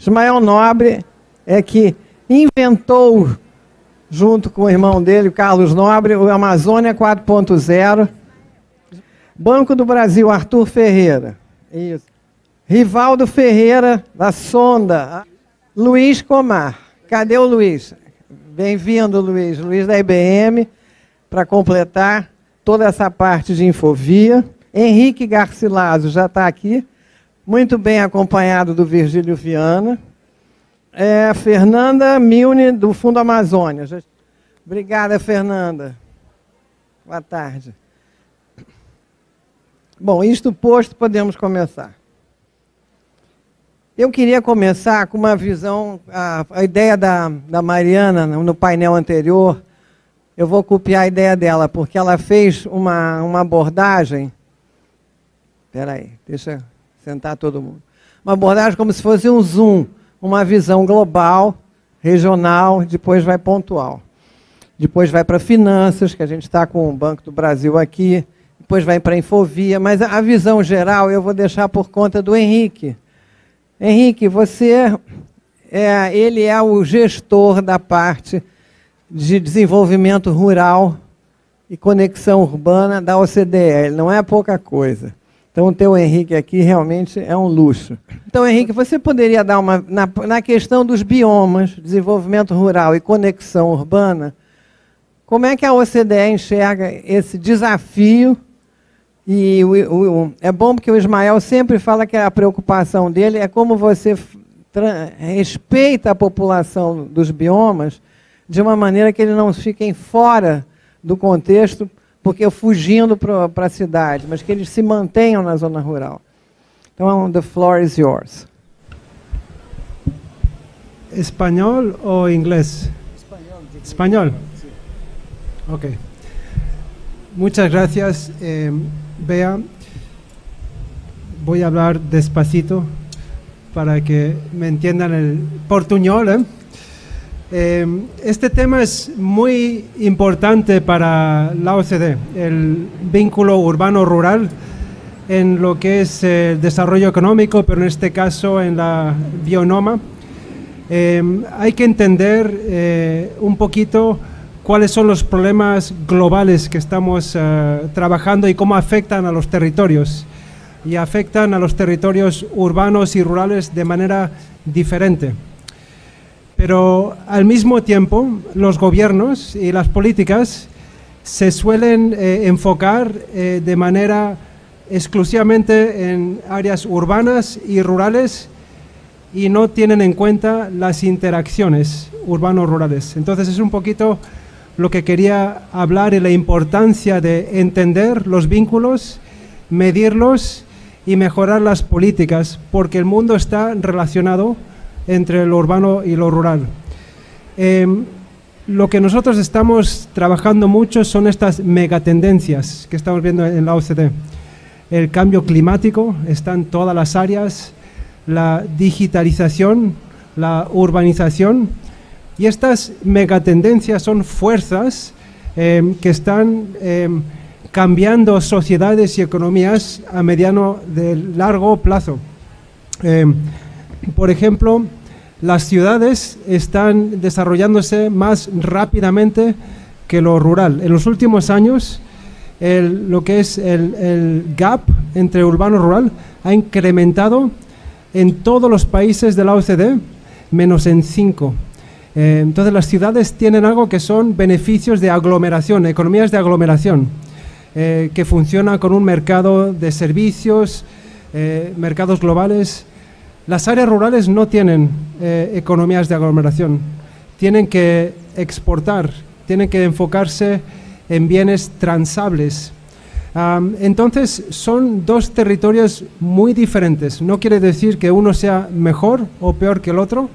Ismael Nobre é que inventou, junto com o irmão dele, o Carlos Nobre, o Amazônia 4.0. Banco do Brasil, Arthur Ferreira. Isso. Rivaldo Ferreira, da Sonda. Luiz Comar. Cadê o Luiz? Bem-vindo, Luiz. Luiz da IBM, para completar toda essa parte de Infovia. Henrique Garcilaso já está aqui, muito bem acompanhado do Virgílio Viana. Fernanda Milne, do Fundo Amazônia. Obrigada, Fernanda. Boa tarde. Bom, isto posto, podemos começar. Eu queria começar com uma visão, a ideia da Mariana no painel anterior. Eu vou copiar a ideia dela, porque ela fez uma abordagem. Espera aí, deixa eu sentar todo mundo. Uma abordagem como se fosse um zoom, uma visão global, regional, depois vai pontual. Depois vai para finanças, que a gente está com o Banco do Brasil aqui, depois vai para a Infovia, mas a visão geral eu vou deixar por conta do Henrique. Henrique, ele é o gestor da parte de desenvolvimento rural e conexão urbana da OCDE. Ele não é pouca coisa. Então, ter o Henrique aqui realmente é um luxo. Então, Henrique, você poderia dar na questão dos biomas, desenvolvimento rural e conexão urbana, como é que a OCDE enxerga esse desafio? E é bom porque o Ismael sempre fala que a preocupação dele é como você respeita a população dos biomas de uma maneira que eles não fiquem fora do contexto, porque fugindo para a cidade, mas que eles se mantenham na zona rural. Então, the floor is yours. ¿Español o inglés? Español. Sí. Ok. Muchas gracias, Bea. Voy a hablar despacito para que me entiendan el portuñol. Este tema es muy importante para la OCDE, el vínculo urbano-rural en lo que es el desarrollo económico, pero en este caso en la bionoma. Hay que entender un poquito cuáles son los problemas globales que estamos trabajando y cómo afectan a los territorios. Y afectan a los territorios urbanos y rurales de manera diferente. Pero al mismo tiempo, los gobiernos y las políticas se suelen enfocar de manera exclusivamente en áreas urbanas y rurales y no tienen en cuenta las interacciones urbano-rurales. Entonces es un poquito lo que quería hablar y la importancia de entender los vínculos, medirlos y mejorar las políticas, porque el mundo está relacionado entre lo urbano y lo rural. Lo que nosotros estamos trabajando mucho son estas megatendencias que estamos viendo en la OCDE. El cambio climático está en todas las áreas, la digitalización, la urbanización, y estas megatendencias son fuerzas que están cambiando sociedades y economías a mediano de largo plazo. Por ejemplo, las ciudades están desarrollándose más rápidamente que lo rural. En los últimos años, lo que es el gap entre urbano y rural ha incrementado en todos los países de la OCDE, menos en 5. Entonces, las ciudades tienen algo que son beneficios de aglomeración, economías de aglomeración, que funcionan con un mercado de servicios, mercados globales. Las áreas rurales no tienen economías de aglomeración, tienen que exportar, tienen que enfocarse en bienes transables. Entonces son dos territorios muy diferentes. No quiere decir que uno sea mejor o peor que el otro,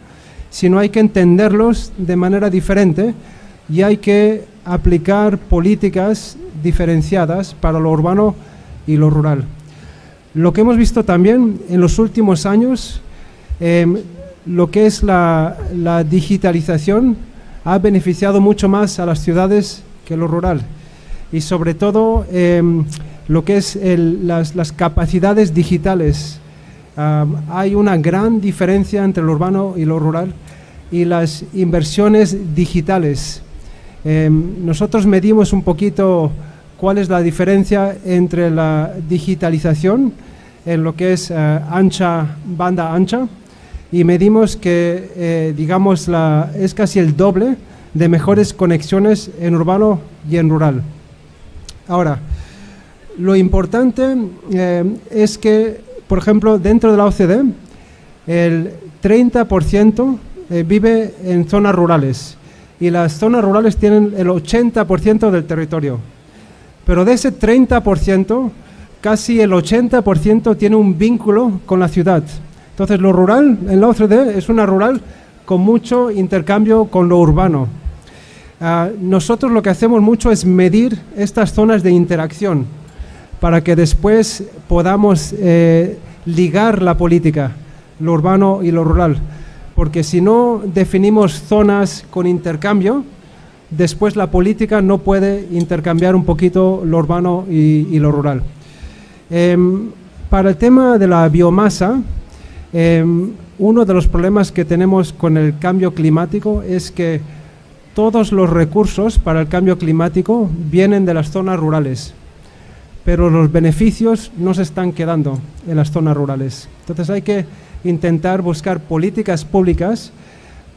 sino hay que entenderlos de manera diferente y hay que aplicar políticas diferenciadas para lo urbano y lo rural. Lo que hemos visto también en los últimos años, lo que es la digitalización ha beneficiado mucho más a las ciudades que lo rural. Y sobre todo lo que es las capacidades digitales hay una gran diferencia entre lo urbano y lo rural, y las inversiones digitales. Nosotros medimos un poquito cuál es la diferencia entre la digitalización en lo que es banda ancha, y medimos que, digamos, es casi el doble de mejores conexiones en urbano y en rural. Ahora, lo importante es que, por ejemplo, dentro de la OCDE, el 30% vive en zonas rurales, y las zonas rurales tienen el 80% del territorio. Pero de ese 30%, casi el 80% tiene un vínculo con la ciudad. Entonces, lo rural en la OCDE es una rural con mucho intercambio con lo urbano. Nosotros lo que hacemos mucho es medir estas zonas de interacción para que después podamos ligar la política, lo urbano y lo rural. Porque si no definimos zonas con intercambio, después la política no puede intercambiar un poquito lo urbano y lo rural. Para el tema de la biomasa, uno de los problemas que tenemos con el cambio climático es que todos los recursos para el cambio climático vienen de las zonas rurales, pero los beneficios no se están quedando en las zonas rurales. Entonces hay que intentar buscar políticas públicas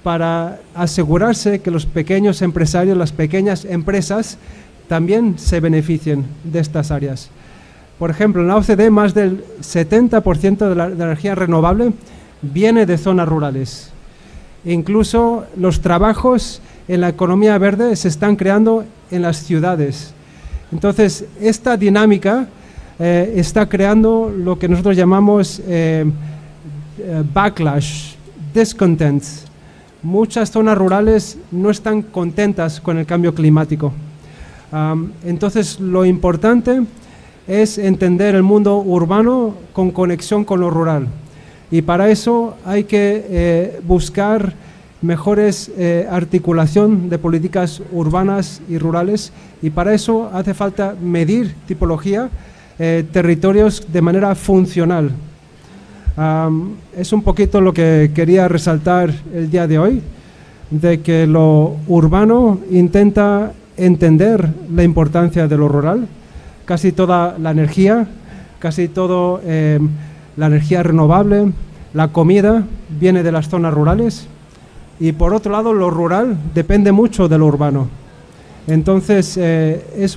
para asegurarse que los pequeños empresarios, las pequeñas empresas, también se beneficien de estas áreas. Por ejemplo, en la OCDE más del 70% de la energía renovable viene de zonas rurales. Incluso los trabajos en la economía verde se están creando en las ciudades. Entonces, esta dinámica está creando lo que nosotros llamamos backlash, discontent. Muchas zonas rurales no están contentas con el cambio climático. Entonces, lo importante es entender el mundo urbano con conexión con lo rural. Y para eso hay que buscar mejores articulación de políticas urbanas y rurales, y para eso hace falta medir tipología, territorios de manera funcional. Es un poquito lo que quería resaltar el día de hoy, de que lo urbano intenta entender la importancia de lo rural. Casi toda la energía, casi todo la energía renovable, la comida viene de las zonas rurales, y por otro lado lo rural depende mucho de lo urbano. Entonces es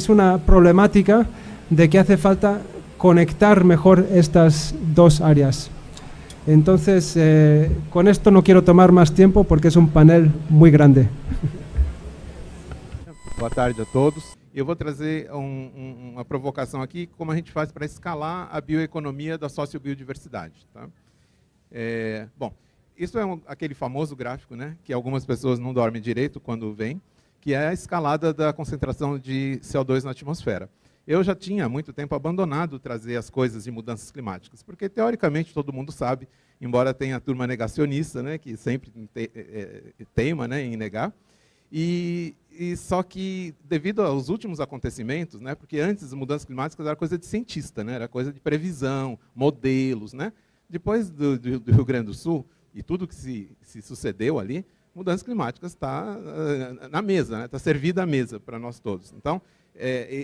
una problemática de que hace falta conectar mejor estas dos áreas. Entonces con esto no quiero tomar más tiempo porque es un panel muy grande. Boa tarde a todos. Eu vou trazer uma provocação aqui, como a gente faz para escalar a bioeconomia da sociobiodiversidade. Tá? Bom, isso é aquele famoso gráfico, né, que algumas pessoas não dormem direito quando vêm, que é a escalada da concentração de CO2 na atmosfera. Eu já tinha há muito tempo abandonado trazer as coisas de mudanças climáticas, porque teoricamente todo mundo sabe, embora tenha a turma negacionista, né, que sempre teima, né, em negar, e só que, devido aos últimos acontecimentos, né, porque antes as mudanças climáticas era coisa de cientista, né, era coisa de previsão, modelos. Né? Depois do Rio Grande do Sul, e tudo que se sucedeu ali, mudanças climáticas está na mesa, está servida à mesa para nós todos. Então,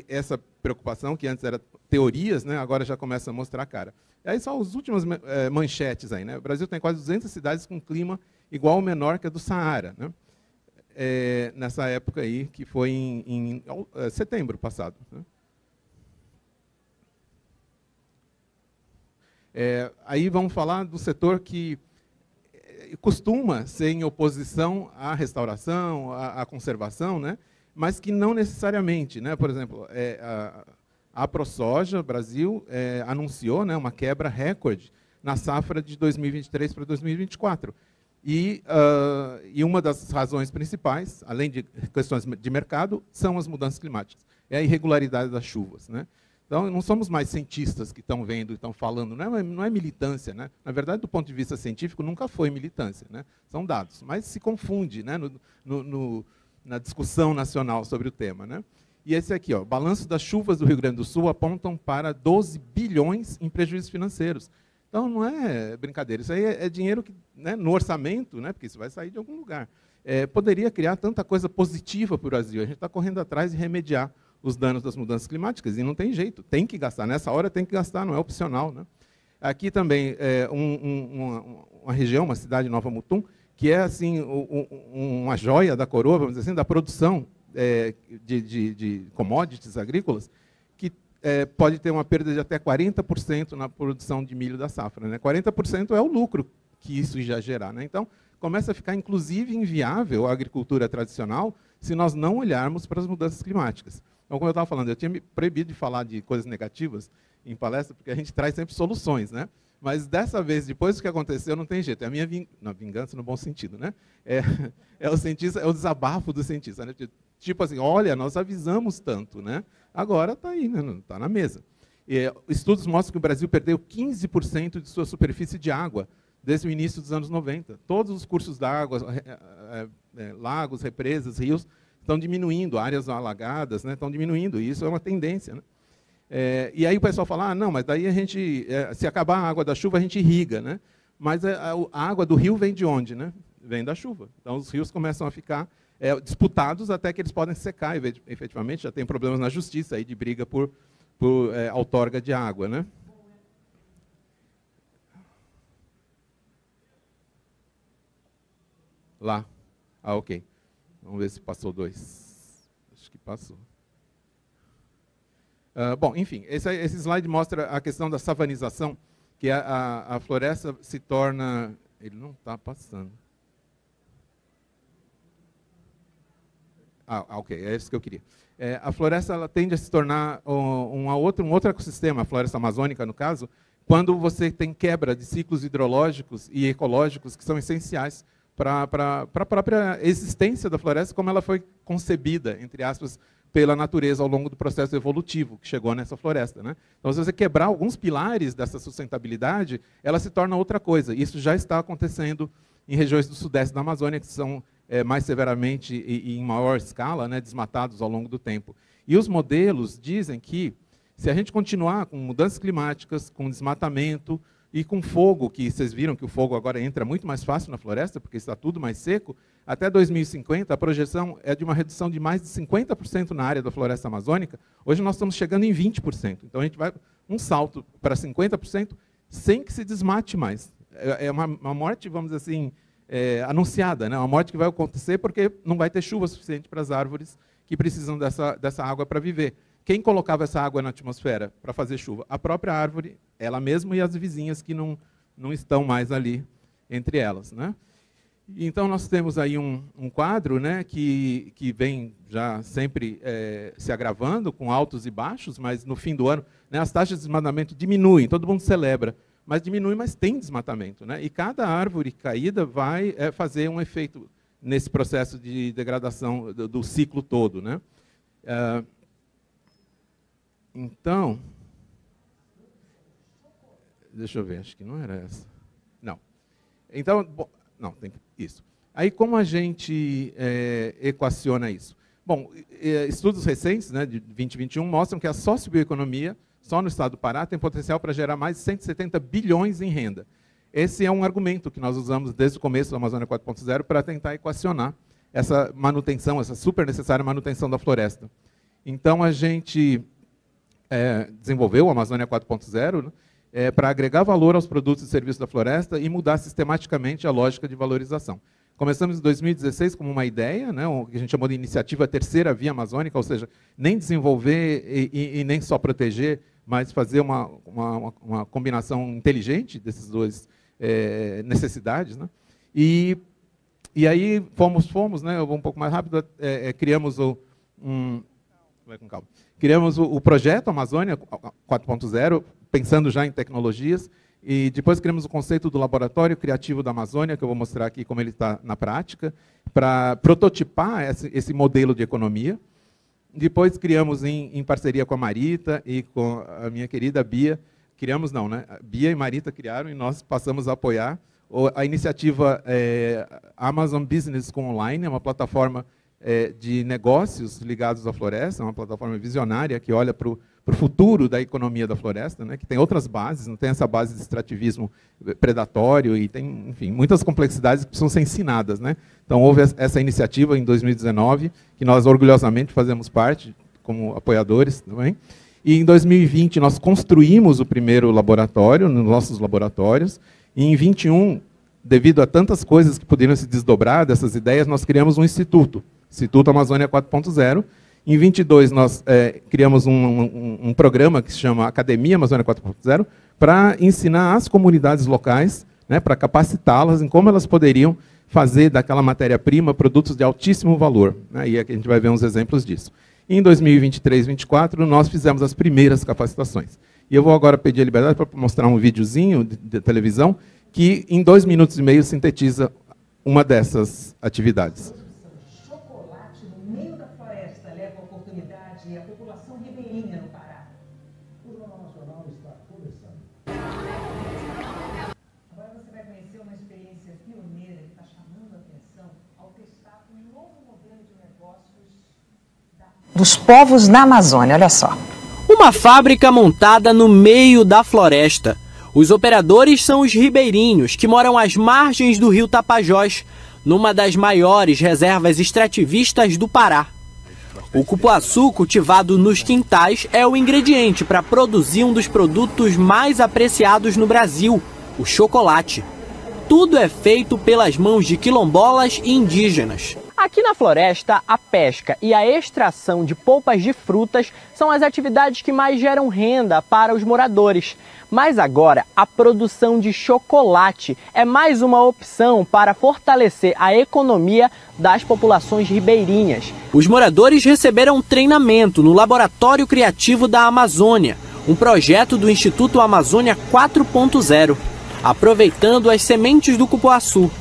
essa preocupação, que antes era teorias, né, agora já começa a mostrar a cara. E aí só as últimas manchetes aí. Né? O Brasil tem quase 200 cidades com clima igual ou menor que a do Saara. Né? Nessa época aí, que foi em setembro passado. Né? Aí vamos falar do setor que costuma ser em oposição à restauração, à conservação, né? Mas que não necessariamente. Né? Por exemplo, a ProSoja Brasil anunciou, né, uma quebra recorde na safra de 2023 para 2024. E uma das razões principais, além de questões de mercado, são as mudanças climáticas. É a irregularidade das chuvas. Né? Então, não somos mais cientistas que estão vendo e estão falando, não é militância. Né? Na verdade, do ponto de vista científico, nunca foi militância. Né? São dados, mas se confunde, né, na discussão nacional sobre o tema. Né? E esse aqui, ó, o balanço das chuvas do Rio Grande do Sul apontam para 12 bilhões em prejuízos financeiros. Então, não é brincadeira. Isso aí é dinheiro que, né, no orçamento, né, porque isso vai sair de algum lugar, poderia criar tanta coisa positiva para o Brasil. A gente está correndo atrás de remediar os danos das mudanças climáticas, e não tem jeito, tem que gastar. Nessa hora tem que gastar, não é opcional, né? Aqui também, uma região, uma cidade, Nova Mutum, que é assim, uma joia da coroa, vamos dizer assim, da produção de commodities agrícolas, que pode ter uma perda de até 40% na produção de milho da safra, né? 40% é o lucro que isso já gerar, né? Então, começa a ficar, inclusive, inviável a agricultura tradicional se nós não olharmos para as mudanças climáticas. Então, como eu estava falando, eu tinha me proibido de falar de coisas negativas em palestra, porque a gente traz sempre soluções, né? Mas dessa vez, depois do que aconteceu, não tem jeito. É a minha vingança no bom sentido, né? É o cientista, é o desabafo do cientista, né? Tipo assim, olha, nós avisamos tanto, né? Agora está aí, né? Está na mesa. Estudos mostram que o Brasil perdeu 15% de sua superfície de água desde o início dos anos 90. Todos os cursos d'água, lagos, represas, rios, estão diminuindo, áreas alagadas, né, estão diminuindo, e isso é uma tendência, né? E aí o pessoal fala, não, mas daí a gente, se acabar a água da chuva, a gente irriga, né? Mas a água do rio vem de onde, né? Vem da chuva. Então os rios começam a ficar disputados até que eles podem secar, efetivamente, já tem problemas na justiça aí de briga por outorga de água, né? Lá. Ok. Vamos ver se passou 2. Acho que passou. Bom, enfim, esse slide mostra a questão da savanização, que a floresta se torna... Ele não está passando. Ok, é isso que eu queria. A floresta ela tende a se tornar um outro ecossistema, a floresta amazônica, no caso, quando você tem quebra de ciclos hidrológicos e ecológicos que são essenciais para a própria existência da floresta, como ela foi concebida, entre aspas, pela natureza ao longo do processo evolutivo que chegou nessa floresta, né? Então, se você quebrar alguns pilares dessa sustentabilidade, ela se torna outra coisa. Isso já está acontecendo em regiões do sudeste da Amazônia, que são mais severamente e em maior escala, né, desmatados ao longo do tempo. E os modelos dizem que, se a gente continuar com mudanças climáticas, com desmatamento, e com fogo, que vocês viram que o fogo agora entra muito mais fácil na floresta, porque está tudo mais seco, até 2050 a projeção é de uma redução de mais de 50% na área da floresta amazônica. Hoje nós estamos chegando em 20%. Então a gente vai um salto para 50% sem que se desmate mais. É uma morte, vamos dizer assim, anunciada, né? Uma morte que vai acontecer porque não vai ter chuva suficiente para as árvores que precisam dessa água para viver. Quem colocava essa água na atmosfera para fazer chuva? A própria árvore, ela mesma e as vizinhas que não estão mais ali entre elas, né? Então, nós temos aí um quadro, né, que vem já sempre se agravando, com altos e baixos, mas no fim do ano, né, as taxas de desmatamento diminuem, todo mundo celebra, mas diminui, mas tem desmatamento, né? E cada árvore caída vai fazer um efeito nesse processo de degradação do ciclo todo, né? Então, deixa eu ver, acho que não era essa. Não. Então, bom, não, tem isso. Aí, como a gente equaciona isso? Bom, estudos recentes, né, de 2021, mostram que a sociobioeconomia, só no estado do Pará, tem potencial para gerar mais de 170 bilhões em renda. Esse é um argumento que nós usamos desde o começo da Amazônia 4.0 para tentar equacionar essa manutenção, essa super necessária manutenção da floresta. Então, a gente desenvolveu a Amazônia 4.0, né, para agregar valor aos produtos e serviços da floresta e mudar sistematicamente a lógica de valorização. Começamos em 2016 como uma ideia, né, o que a gente chamou de iniciativa Terceira Via Amazônica, ou seja, nem desenvolver e nem só proteger, mas fazer uma combinação inteligente desses dois necessidades, né? E aí fomos, né, eu vou um pouco mais rápido, criamos vai com calma. Criamos o projeto Amazônia 4.0, pensando já em tecnologias, e depois criamos o conceito do Laboratório Criativo da Amazônia, que eu vou mostrar aqui como ele está na prática, para prototipar esse modelo de economia. Depois criamos, em parceria com a Marita e com a minha querida Bia, criamos não, né? Bia e Marita criaram e nós passamos a apoiar a iniciativa Amazon Business com Online, é uma plataforma de negócios ligados à floresta, uma plataforma visionária que olha para o futuro da economia da floresta, né, que tem outras bases, não tem essa base de extrativismo predatório e tem, enfim, muitas complexidades que precisam ser ensinadas, né? Então, houve essa iniciativa em 2019, que nós orgulhosamente fazemos parte, como apoiadores também. E em 2020, nós construímos o primeiro laboratório, nos nossos laboratórios, e em 2021, devido a tantas coisas que poderiam se desdobrar dessas ideias, nós criamos um instituto, Instituto Amazônia 4.0. Em 22, nós criamos um programa que se chama Academia Amazônia 4.0, para ensinar as comunidades locais, né, para capacitá-las em como elas poderiam fazer daquela matéria-prima produtos de altíssimo valor, né, e aqui a gente vai ver uns exemplos disso. E em 2023 e 2024, nós fizemos as primeiras capacitações. E eu vou agora pedir a liberdade para mostrar um videozinho de televisão que, em 2 minutos e meio, sintetiza uma dessas atividades. Chocolate no meio da floresta leva oportunidade à população ribeirinha no Pará. O Jornal Nacional está começando. Agora você vai conhecer uma experiência pioneira que está chamando a atenção ao testar um novo modelo de negócios dos povos na Amazônia. Olha só. Uma fábrica montada no meio da floresta. Os operadores são os ribeirinhos, que moram às margens do rio Tapajós, numa das maiores reservas extrativistas do Pará. O cupuaçu cultivado nos quintais é o ingrediente para produzir um dos produtos mais apreciados no Brasil, o chocolate. Tudo é feito pelas mãos de quilombolas e indígenas. Aqui na floresta, a pesca e a extração de polpas de frutas são as atividades que mais geram renda para os moradores. Mas agora, a produção de chocolate é mais uma opção para fortalecer a economia das populações ribeirinhas. Os moradores receberam treinamento no Laboratório Criativo da Amazônia, um projeto do Instituto Amazônia 4.0, aproveitando as sementes do cupuaçu.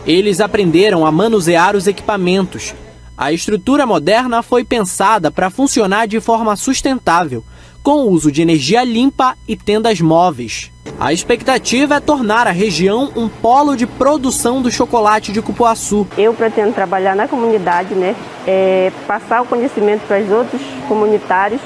Eles aprenderam a manusear os equipamentos. A estrutura moderna foi pensada para funcionar de forma sustentável, com o uso de energia limpa e tendas móveis. A expectativa é tornar a região um polo de produção do chocolate de cupuaçu. Eu pretendo trabalhar na comunidade, né, passar o conhecimento para os outros comunitários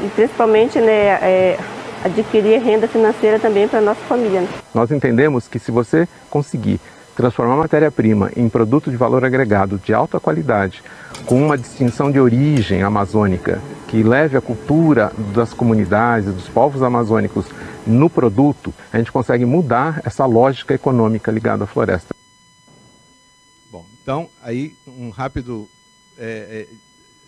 e principalmente, né, adquirir renda financeira também para a nossa família. Nós entendemos que se você conseguir transformar matéria-prima em produto de valor agregado de alta qualidade, com uma distinção de origem amazônica, que leve a cultura das comunidades, dos povos amazônicos no produto, a gente consegue mudar essa lógica econômica ligada à floresta. Bom, então, aí um rápido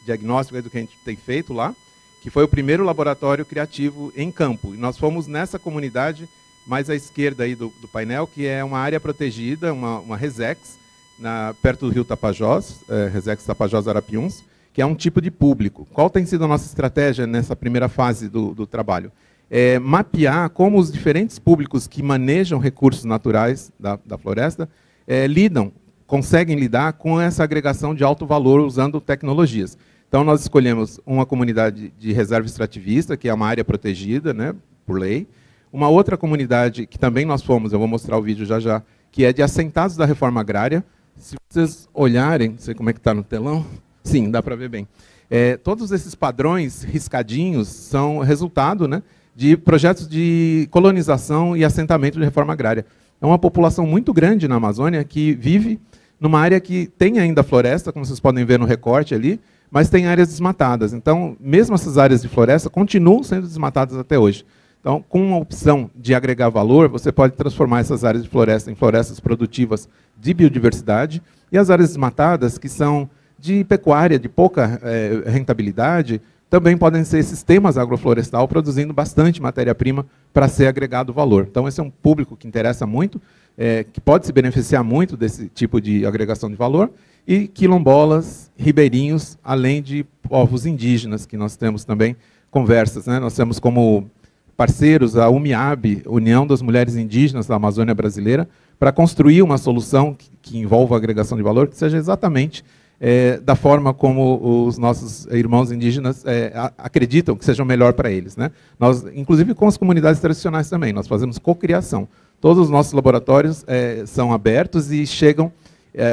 diagnóstico do que a gente tem feito lá, que foi o primeiro laboratório criativo em campo. E nós fomos nessa comunidade mais à esquerda aí do painel, que é uma área protegida, uma Resex, perto do rio Tapajós, Resex Tapajós Arapiuns, que é um tipo de público. Qual tem sido a nossa estratégia nessa primeira fase do trabalho? É mapear como os diferentes públicos que manejam recursos naturais da floresta conseguem lidar com essa agregação de alto valor usando tecnologias. Então, nós escolhemos uma comunidade de reserva extrativista, que é uma área protegida, né, por lei. Uma outra comunidade que também nós fomos, eu vou mostrar o vídeo já já, que é de assentados da reforma agrária. Se vocês olharem, não sei como é que está no telão, sim, dá para ver bem. Todos esses padrões riscadinhos são resultado, né, de projetos de colonização e assentamento de reforma agrária. É uma população muito grande na Amazônia que vive numa área que tem ainda floresta, como vocês podem ver no recorte ali, mas tem áreas desmatadas. Então, mesmo essas áreas de floresta continuam sendo desmatadas até hoje. Então, com a opção de agregar valor, você pode transformar essas áreas de floresta em florestas produtivas de biodiversidade, e as áreas desmatadas, que são de pecuária, de pouca rentabilidade, também podem ser sistemas agroflorestal produzindo bastante matéria-prima para ser agregado valor. Então, esse é um público que interessa muito, que pode se beneficiar muito desse tipo de agregação de valor, e quilombolas, ribeirinhos, além de povos indígenas, que nós temos também conversas, né? Nós temos como parceiros a UMIAB, União das Mulheres Indígenas da Amazônia Brasileira, para construir uma solução que envolva a agregação de valor, que seja exatamente da forma como os nossos irmãos indígenas acreditam que seja melhor para eles, né? Nós, inclusive com as comunidades tradicionais também, nós fazemos cocriação. Todos os nossos laboratórios são abertos e chegam,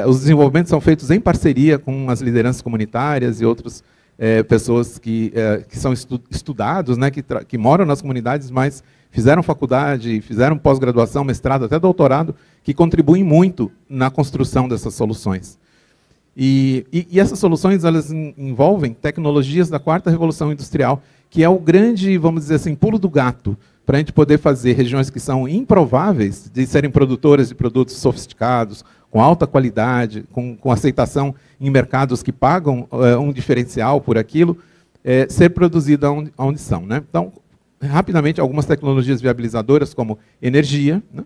os desenvolvimentos são feitos em parceria com as lideranças comunitárias e outros pessoas que são estudados, né, que moram nas comunidades, mas fizeram faculdade, fizeram pós-graduação, mestrado, até doutorado, que contribuem muito na construção dessas soluções. E essas soluções, elas envolvem tecnologias da quarta revolução industrial, que é o grande, vamos dizer assim, pulo do gato, para a gente poder fazer regiões que são improváveis de serem produtoras de produtos sofisticados, com alta qualidade, com aceitação em mercados que pagam um diferencial por aquilo, ser produzida onde são, né? Então, rapidamente, algumas tecnologias viabilizadoras, como energia, né,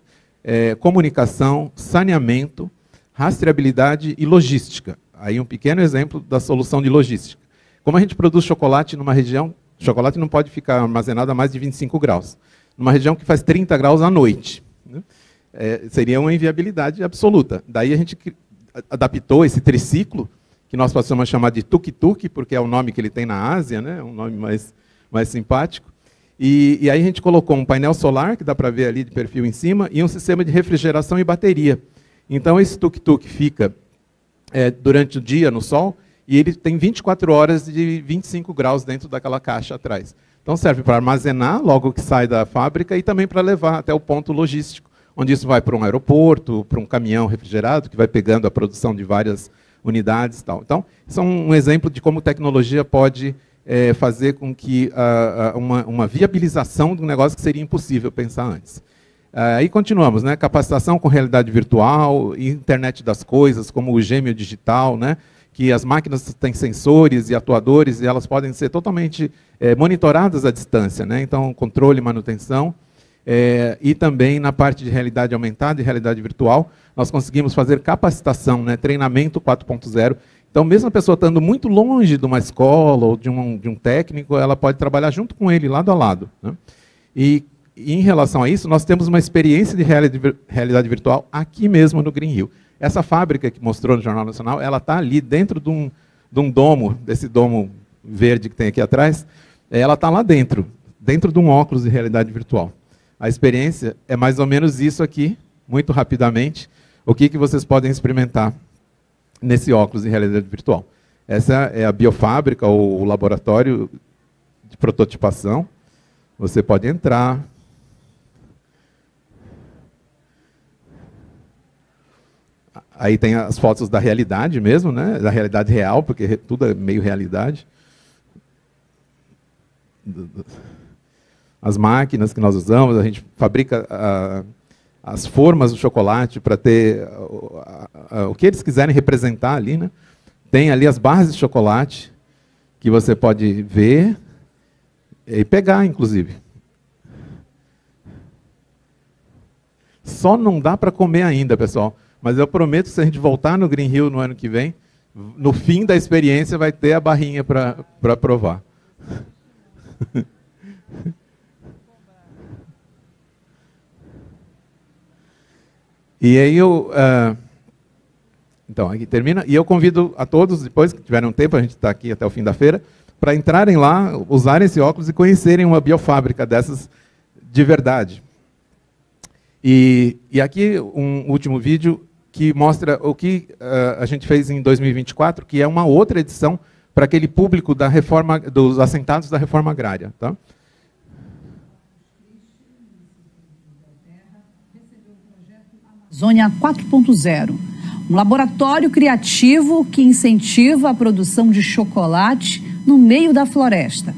comunicação, saneamento, rastreabilidade e logística. Aí um pequeno exemplo da solução de logística. Como a gente produz chocolate numa região, chocolate não pode ficar armazenado a mais de 25 graus. Numa região que faz 30 graus à noite, né? Seria uma inviabilidade absoluta. Daí a gente adaptou esse triciclo, que nós passamos a chamar de tuk-tuk, porque é o nome que ele tem na Ásia, né? Um nome mais simpático. E aí a gente colocou um painel solar, que dá para ver ali de perfil em cima, e um sistema de refrigeração e bateria. Então esse tuk-tuk fica durante o dia no sol, e ele tem 24 horas de 25 graus dentro daquela caixa atrás. Então serve para armazenar logo que sai da fábrica e também para levar até o ponto logístico, onde isso vai para um aeroporto, para um caminhão refrigerado, que vai pegando a produção de várias unidades e tal. Então, isso é um exemplo de como tecnologia pode fazer com que uma viabilização de um negócio que seria impossível pensar antes. Aí continuamos, né? Capacitação com realidade virtual, internet das coisas, como o gêmeo digital, né? Que as máquinas têm sensores e atuadores e elas podem ser totalmente monitoradas à distância, né? Então, controle e manutenção. E também na parte de realidade aumentada e realidade virtual, nós conseguimos fazer capacitação, né? Treinamento 4.0. Então, mesmo a pessoa estando muito longe de uma escola ou de um técnico, ela pode trabalhar junto com ele, lado a lado, né? E em relação a isso, nós temos uma experiência de realidade virtual aqui mesmo no Green Hill. Essa fábrica que mostrou no Jornal Nacional, ela está ali dentro de um domo, desse domo verde que tem aqui atrás, ela está lá dentro de um óculos de realidade virtual. A experiência é mais ou menos isso aqui, muito rapidamente, o que vocês podem experimentar nesse óculos de realidade virtual. Essa é a biofábrica, ou o laboratório de prototipação. Você pode entrar. Aí tem as fotos da realidade mesmo, né? Da realidade real, porque tudo é meio realidade. As máquinas que nós usamos, a gente fabrica as formas do chocolate para ter o que eles quiserem representar ali, né? Tem ali as barras de chocolate que você pode ver e pegar, inclusive. Só não dá para comer ainda, pessoal. Mas eu prometo que se a gente voltar no Green Hill no ano que vem, no fim da experiência vai ter a barrinha para provar. E aí então, aqui termina. E eu convido a todos, depois que tiverem um tempo, a gente está aqui até o fim da feira, para entrarem lá, usarem esse óculos e conhecerem uma biofábrica dessas de verdade. E aqui um último vídeo que mostra o que a gente fez em 2024, que é uma outra edição para aquele público da reforma, dos assentados da reforma agrária. Tá? Amazônia 4.0, um laboratório criativo que incentiva a produção de chocolate no meio da floresta.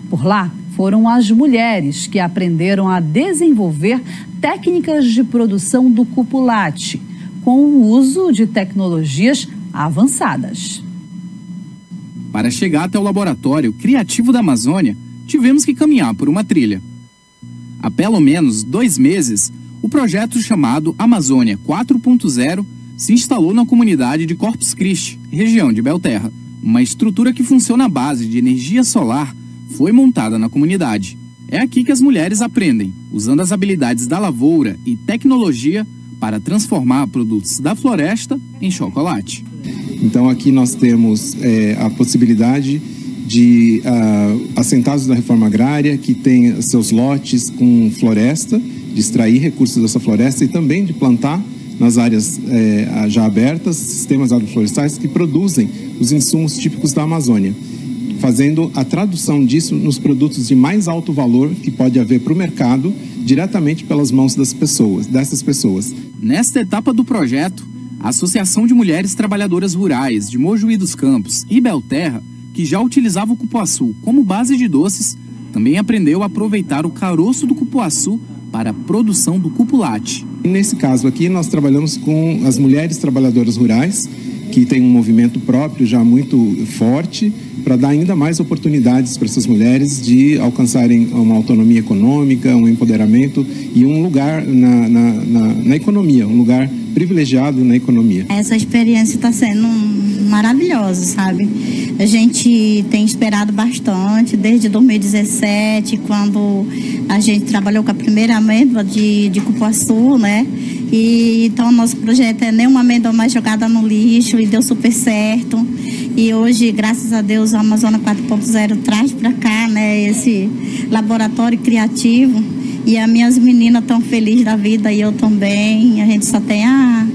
Por lá, foram as mulheres que aprenderam a desenvolver técnicas de produção do cupulate, com o uso de tecnologias avançadas. Para chegar até o laboratório criativo da Amazônia, tivemos que caminhar por uma trilha. Há pelo menos 2 meses, o projeto chamado Amazônia 4.0 se instalou na comunidade de Corpus Christi, região de Belterra. Uma estrutura que funciona à base de energia solar foi montada na comunidade. É aqui que as mulheres aprendem, usando as habilidades da lavoura e tecnologia para transformar produtos da floresta em chocolate. Então aqui nós temos a possibilidade de assentados da reforma agrária, que tem seus lotes com floresta, de extrair recursos dessa floresta e também de plantar nas áreas já abertas sistemas agroflorestais que produzem os insumos típicos da Amazônia. fazendo a tradução disso nos produtos de mais alto valor que pode haver para o mercado, diretamente pelas mãos dessas pessoas. Nesta etapa do projeto, a Associação de Mulheres Trabalhadoras Rurais de Mojuí dos Campos e Belterra, que já utilizava o cupuaçu como base de doces, também aprendeu a aproveitar o caroço do cupuaçu para a produção do cupulate. E nesse caso aqui, nós trabalhamos com as mulheres trabalhadoras rurais, que tem um movimento próprio já muito forte, para dar ainda mais oportunidades para essas mulheres de alcançarem uma autonomia econômica, um empoderamento e um lugar na economia, um lugar privilegiado na economia. Essa experiência está sendo maravilhosa, sabe? A gente tem esperado bastante, desde 2017, quando a gente trabalhou com a primeira amêndoa de cupuaçu, né? E então nosso projeto é nenhuma amêndoa mais jogada no lixo e deu super certo. E hoje, graças a Deus, a Amazônia 4.0 traz para cá, né, esse laboratório criativo. E as minhas meninas estão felizes da vida e eu também. A gente só tem a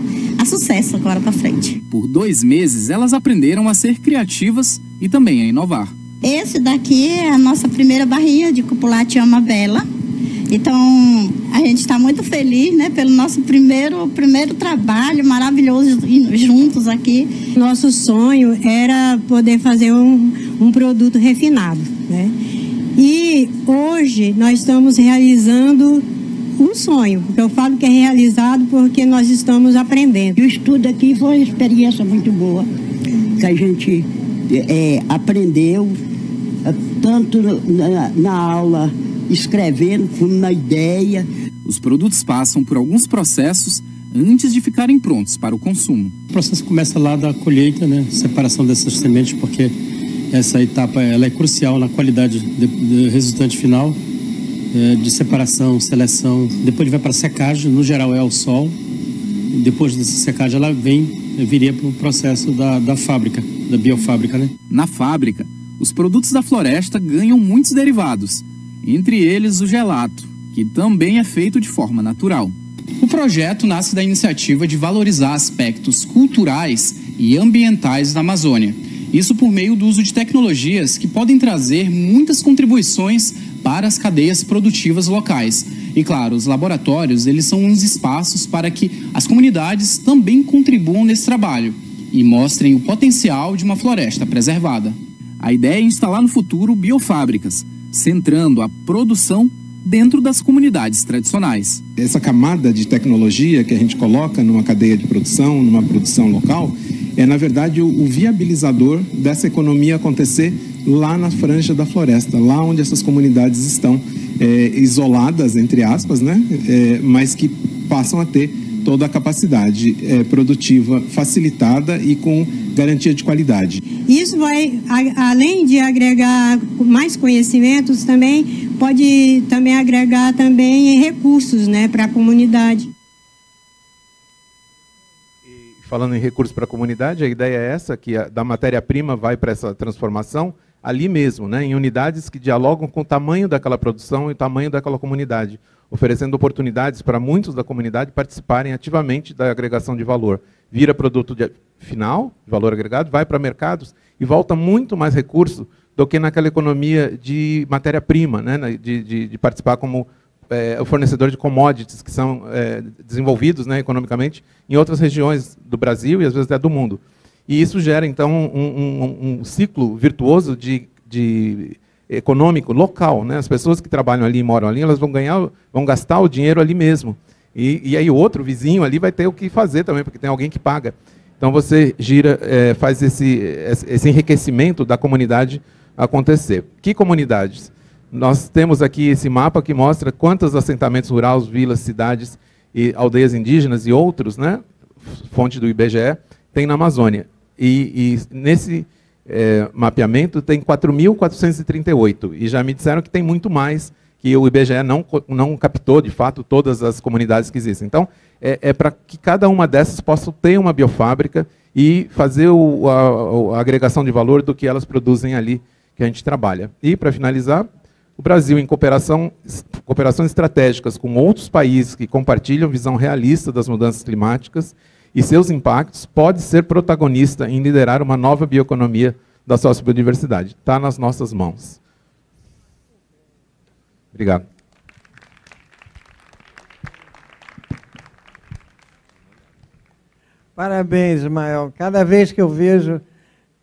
sucesso agora para frente. Por 2 meses, elas aprenderam a ser criativas e também a inovar. Esse daqui é a nossa primeira barrinha de cupulate Ama Bela. Então, a gente está muito feliz, né, pelo nosso primeiro trabalho maravilhoso juntos aqui. Nosso sonho era poder fazer um produto refinado, né? E hoje nós estamos realizando um sonho, porque eu falo que é realizado porque nós estamos aprendendo. O estudo aqui foi uma experiência muito boa, que a gente aprendeu tanto na aula, escrevendo, como na ideia. Os produtos passam por alguns processos antes de ficarem prontos para o consumo. O processo começa lá da colheita, né? Separação dessas sementes, porque essa etapa ela é crucial na qualidade do resultante final, de separação, seleção. Depois ele vai para a secagem, no geral é ao sol. E depois dessa secagem ela viria para o processo da fábrica, da biofábrica, né? Na fábrica, os produtos da floresta ganham muitos derivados, entre eles o gelato, que também é feito de forma natural. O projeto nasce da iniciativa de valorizar aspectos culturais e ambientais da Amazônia. Isso por meio do uso de tecnologias que podem trazer muitas contribuições para as cadeias produtivas locais. E claro, os laboratórios, eles são uns espaços para que as comunidades também contribuam nesse trabalho e mostrem o potencial de uma floresta preservada. A ideia é instalar no futuro biofábricas, centrando a produção dentro das comunidades tradicionais. Essa camada de tecnologia que a gente coloca numa cadeia de produção, numa produção local, é na verdade o viabilizador dessa economia acontecer lá na franja da floresta, lá onde essas comunidades estão isoladas, entre aspas, né? Mas que passam a ter toda a capacidade produtiva facilitada e com garantia de qualidade. Isso vai, além de agregar mais conhecimentos, também pode também agregar também recursos, né, para a comunidade. E falando em recursos para a comunidade, a ideia é essa, que da matéria-prima vai para essa transformação ali mesmo, né, em unidades que dialogam com o tamanho daquela produção e o tamanho daquela comunidade, oferecendo oportunidades para muitos da comunidade participarem ativamente da agregação de valor. Vira produto final, de valor agregado, vai para mercados e volta muito mais recurso do que naquela economia de matéria-prima, né, de participar como o fornecedor de commodities que são desenvolvidos, né, economicamente em outras regiões do Brasil e às vezes até do mundo. E isso gera, então, um ciclo virtuoso de econômico local, né? As pessoas que trabalham ali e moram ali, elas vão gastar o dinheiro ali mesmo. E aí o outro vizinho ali vai ter o que fazer também, porque tem alguém que paga. Então você gira, faz esse enriquecimento da comunidade acontecer. Que comunidades? Nós temos aqui esse mapa que mostra quantos assentamentos rurais, vilas, cidades e aldeias indígenas e outros, né? Fonte do IBGE, tem na Amazônia. E nesse mapeamento tem 4.438. E já me disseram que tem muito mais, que o IBGE não captou, de fato, todas as comunidades que existem. Então, é para que cada uma dessas possa ter uma biofábrica e fazer a agregação de valor do que elas produzem ali, que a gente trabalha. E, para finalizar, o Brasil, em cooperações estratégicas com outros países que compartilham visão realista das mudanças climáticas e seus impactos, pode ser protagonista em liderar uma nova bioeconomia da sociobiodiversidade. Está nas nossas mãos. Obrigado. Parabéns, Ismael. Cada vez que eu vejo,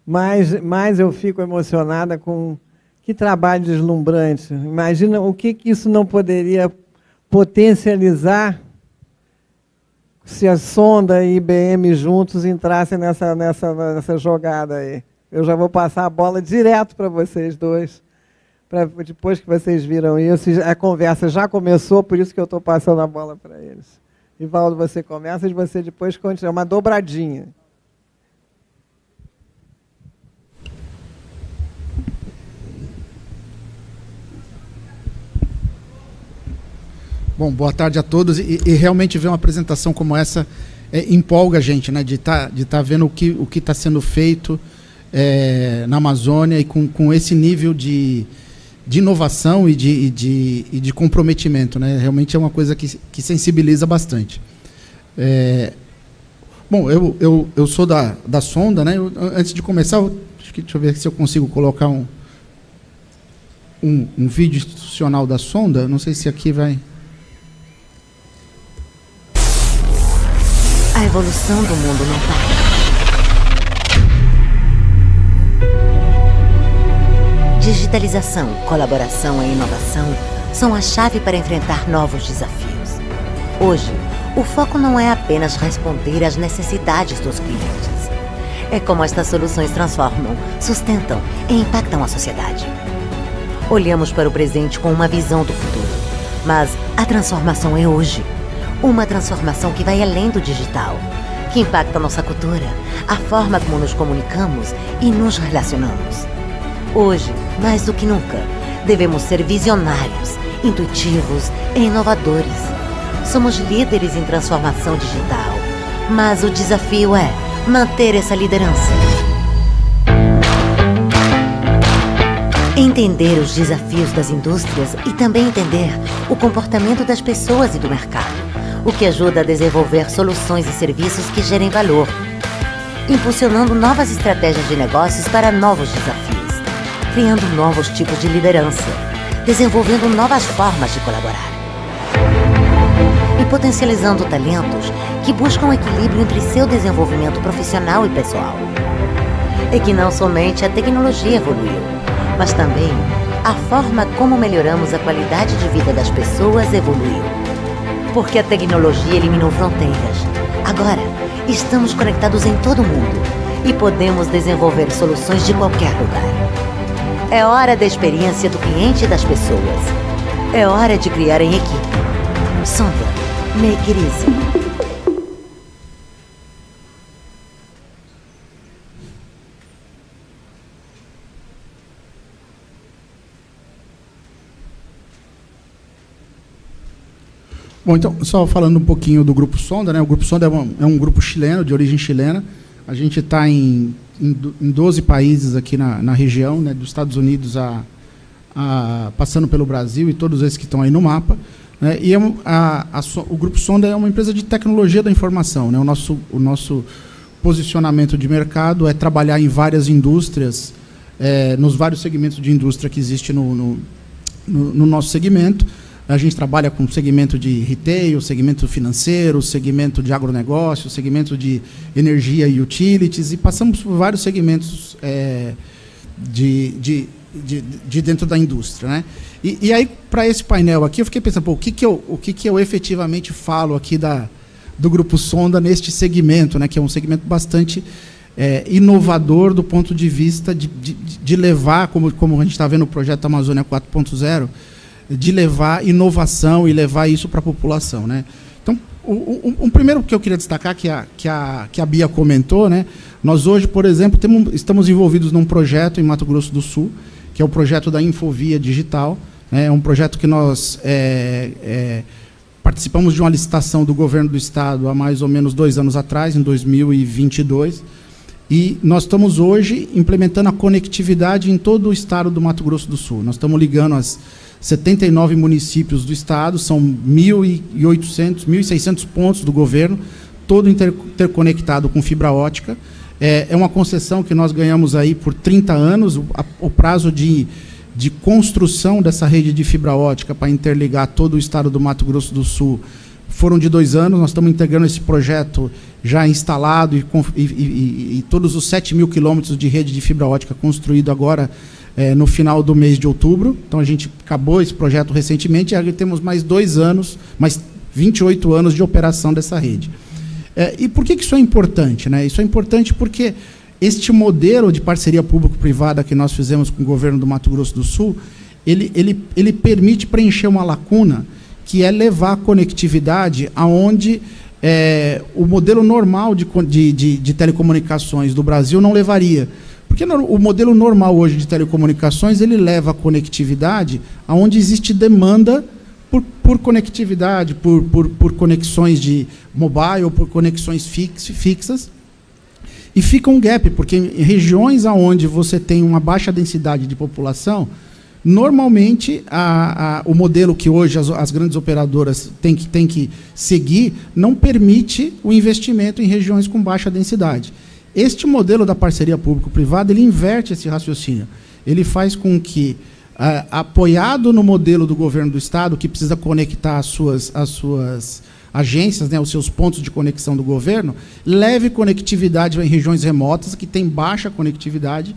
mais eu fico emocionada com que trabalho deslumbrante. Imagina o que isso não poderia potencializar se a Sonda e IBM juntos entrassem nessa jogada aí. Eu já vou passar a bola direto para vocês dois, depois que vocês viram isso. A conversa já começou, por isso que eu estou passando a bola para eles. Ivaldo, você começa e você depois continua. É uma dobradinha. Bom, boa tarde a todos. E realmente ver uma apresentação como essa empolga a gente, né? De tá vendo o que está sendo feito na Amazônia e com esse nível de inovação e de comprometimento, né? Realmente é uma coisa que sensibiliza bastante. Bom, eu sou da Sonda, né? Antes de começar, deixa eu ver se eu consigo colocar um vídeo institucional da Sonda. Não sei se aqui vai... A evolução do mundo não para. Digitalização, colaboração e inovação são a chave para enfrentar novos desafios. Hoje, o foco não é apenas responder às necessidades dos clientes. É como estas soluções transformam, sustentam e impactam a sociedade. Olhamos para o presente com uma visão do futuro, mas a transformação é hoje. Uma transformação que vai além do digital, que impacta a nossa cultura, a forma como nos comunicamos e nos relacionamos. Hoje, mais do que nunca, devemos ser visionários, intuitivos e inovadores. Somos líderes em transformação digital, mas o desafio é manter essa liderança. Entender os desafios das indústrias e também entender o comportamento das pessoas e do mercado, o que ajuda a desenvolver soluções e serviços que gerem valor, impulsionando novas estratégias de negócios para novos desafios, criando novos tipos de liderança, desenvolvendo novas formas de colaborar e potencializando talentos que buscam equilíbrio entre seu desenvolvimento profissional e pessoal. É que não somente a tecnologia evoluiu, mas também a forma como melhoramos a qualidade de vida das pessoas evoluiu. Porque a tecnologia eliminou fronteiras. Agora, estamos conectados em todo o mundo e podemos desenvolver soluções de qualquer lugar. É hora da experiência do cliente e das pessoas. É hora de criar em equipe. Sonda, make it easy. Bom, então, só falando um pouquinho do Grupo Sonda, né? O Grupo Sonda é um grupo chileno, de origem chilena. A gente está em 12 países aqui na região, né? Dos Estados Unidos passando pelo Brasil e todos esses que estão aí no mapa. Né? E o Grupo Sonda é uma empresa de tecnologia da informação. Né? O nosso posicionamento de mercado é trabalhar em várias indústrias, nos vários segmentos de indústria que existe no nosso segmento. A gente trabalha com segmento de retail, segmento financeiro, segmento de agronegócio, segmento de energia e utilities, e passamos por vários segmentos de dentro da indústria. Né? E aí, para esse painel aqui, eu fiquei pensando, pô, o que eu efetivamente falo aqui do Grupo Sonda neste segmento, né, que é um segmento bastante inovador do ponto de vista de levar, como a gente está vendo o projeto Amazônia 4.0, de levar inovação e levar isso para a população, né? Então, o primeiro que eu queria destacar, que a Bia comentou, né? Nós hoje, por exemplo, estamos envolvidos num projeto em Mato Grosso do Sul, que é o projeto da Infovia Digital, né? É um projeto que nós participamos de uma licitação do governo do estado há mais ou menos 2 anos atrás, em 2022, e nós estamos hoje implementando a conectividade em todo o estado do Mato Grosso do Sul. Nós estamos ligando as 79 municípios do estado, são 1.800, 1.600 pontos do governo, todo interconectado com fibra ótica, É uma concessão que nós ganhamos aí por 30 anos, o prazo de construção dessa rede de fibra ótica para interligar todo o estado do Mato Grosso do Sul foram de 2 anos. Nós estamos integrando esse projeto já instalado e todos os 7.000 quilômetros de rede de fibra ótica construído agora no final do mês de outubro. Então a gente acabou esse projeto recentemente e agora temos mais 2 anos, mais 28 anos de operação dessa rede. E por que isso é importante, né? Isso é importante porque este modelo de parceria público-privada que nós fizemos com o governo do Mato Grosso do Sul, ele permite preencher uma lacuna, que é levar a conectividade aonde o modelo normal de telecomunicações do Brasil não levaria. Porque o modelo normal hoje de telecomunicações, ele leva a conectividade aonde existe demanda por conectividade, por conexões de mobile, por conexões fixas, e fica um gap, porque em regiões onde você tem uma baixa densidade de população, normalmente o modelo que hoje as grandes operadoras têm que seguir não permite o investimento em regiões com baixa densidade. Este modelo da parceria público-privada, ele inverte esse raciocínio. Ele faz com que, apoiado no modelo do governo do Estado, que precisa conectar as suas agências, né, os seus pontos de conexão do governo, leve conectividade em regiões remotas que têm baixa conectividade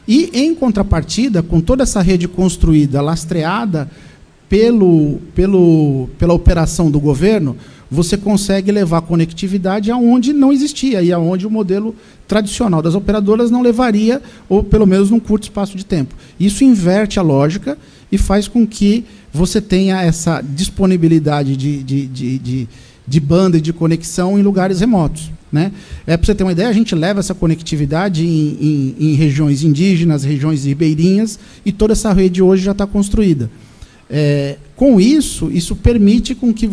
e, em contrapartida, com toda essa rede construída, lastreada pela operação do governo, você consegue levar conectividade aonde não existia e aonde o modelo tradicional das operadoras não levaria, ou pelo menos num curto espaço de tempo. Isso inverte a lógica e faz com que você tenha essa disponibilidade de banda e de conexão em lugares remotos, né? Para você ter uma ideia, a gente leva essa conectividade em regiões indígenas, regiões ribeirinhas, e toda essa rede hoje já está construída. Com isso permite com que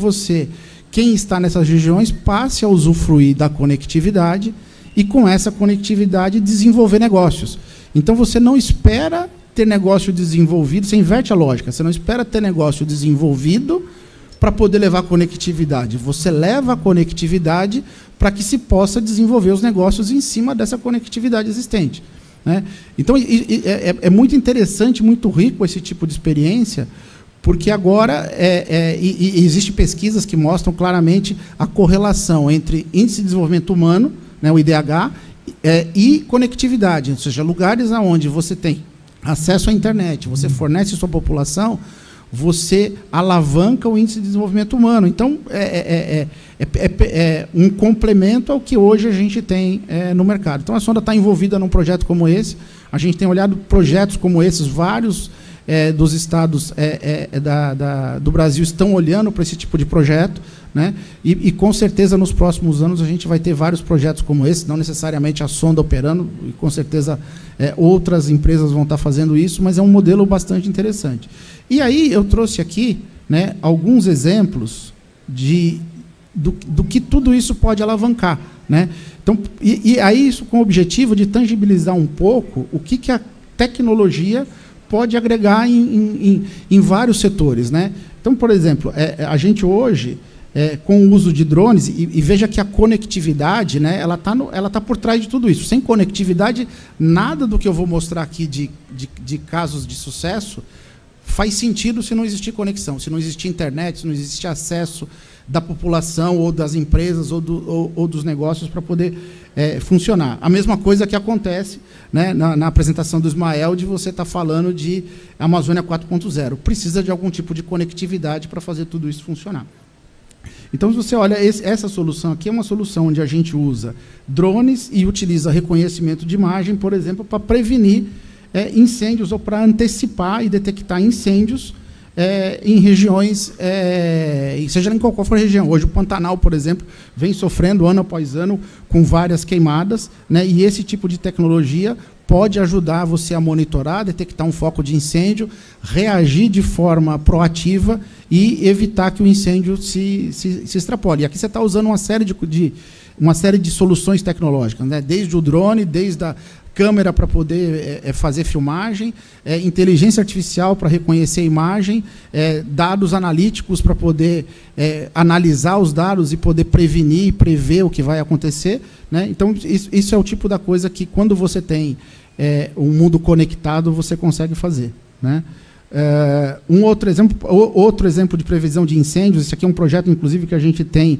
quem está nessas regiões passe a usufruir da conectividade e, com essa conectividade, desenvolver negócios. Então, você não espera ter negócio desenvolvido, você inverte a lógica, você não espera ter negócio desenvolvido para poder levar conectividade. Você leva a conectividade para que se possa desenvolver os negócios em cima dessa conectividade existente, né? Então, é muito interessante, muito rico esse tipo de experiência, porque agora existem pesquisas que mostram claramente a correlação entre índice de desenvolvimento humano, né, o IDH, e conectividade, ou seja, lugares onde você tem acesso à internet, você fornece sua população, você alavanca o índice de desenvolvimento humano. Então, é um complemento ao que hoje a gente tem no mercado. Então, a Sonda está envolvida num projeto como esse, a gente tem olhado projetos como esses, vários dos estados do Brasil estão olhando para esse tipo de projeto, né? E com certeza nos próximos anos a gente vai ter vários projetos como esse, não necessariamente a Sonda operando, e com certeza outras empresas vão estar fazendo isso, mas é um modelo bastante interessante. E aí eu trouxe aqui, né, alguns exemplos do que tudo isso pode alavancar, né? Então, e aí isso com o objetivo de tangibilizar um pouco o que a tecnologia pode agregar em vários setores, né? Então, por exemplo, a gente hoje, com o uso de drones, e veja que a conectividade, né, ela tá por trás de tudo isso. Sem conectividade, nada do que eu vou mostrar aqui de casos de sucesso faz sentido se não existir conexão, se não existir internet, se não existir acesso da população ou das empresas ou dos negócios para poder funcionar. A mesma coisa que acontece, né, na apresentação do Ismael, de você estar falando de Amazônia 4.0. Precisa de algum tipo de conectividade para fazer tudo isso funcionar. Então, se você olha, essa solução aqui é uma solução onde a gente usa drones e utiliza reconhecimento de imagem, por exemplo, para prevenir incêndios ou para antecipar e detectar incêndios em regiões, seja em qual for região. Hoje o Pantanal, por exemplo, vem sofrendo ano após ano com várias queimadas, né? E esse tipo de tecnologia pode ajudar você a monitorar, detectar um foco de incêndio, reagir de forma proativa e evitar que o incêndio se extrapole. E aqui você está usando uma série de soluções tecnológicas, né? Desde o drone, desde câmera para poder fazer filmagem, inteligência artificial para reconhecer a imagem, dados analíticos para poder analisar os dados e poder prevenir e prever o que vai acontecer, né? Então, isso é o tipo da coisa que, quando você tem um mundo conectado, você consegue fazer, né? Outro exemplo de previsão de incêndios, esse aqui é um projeto, inclusive, que a gente tem,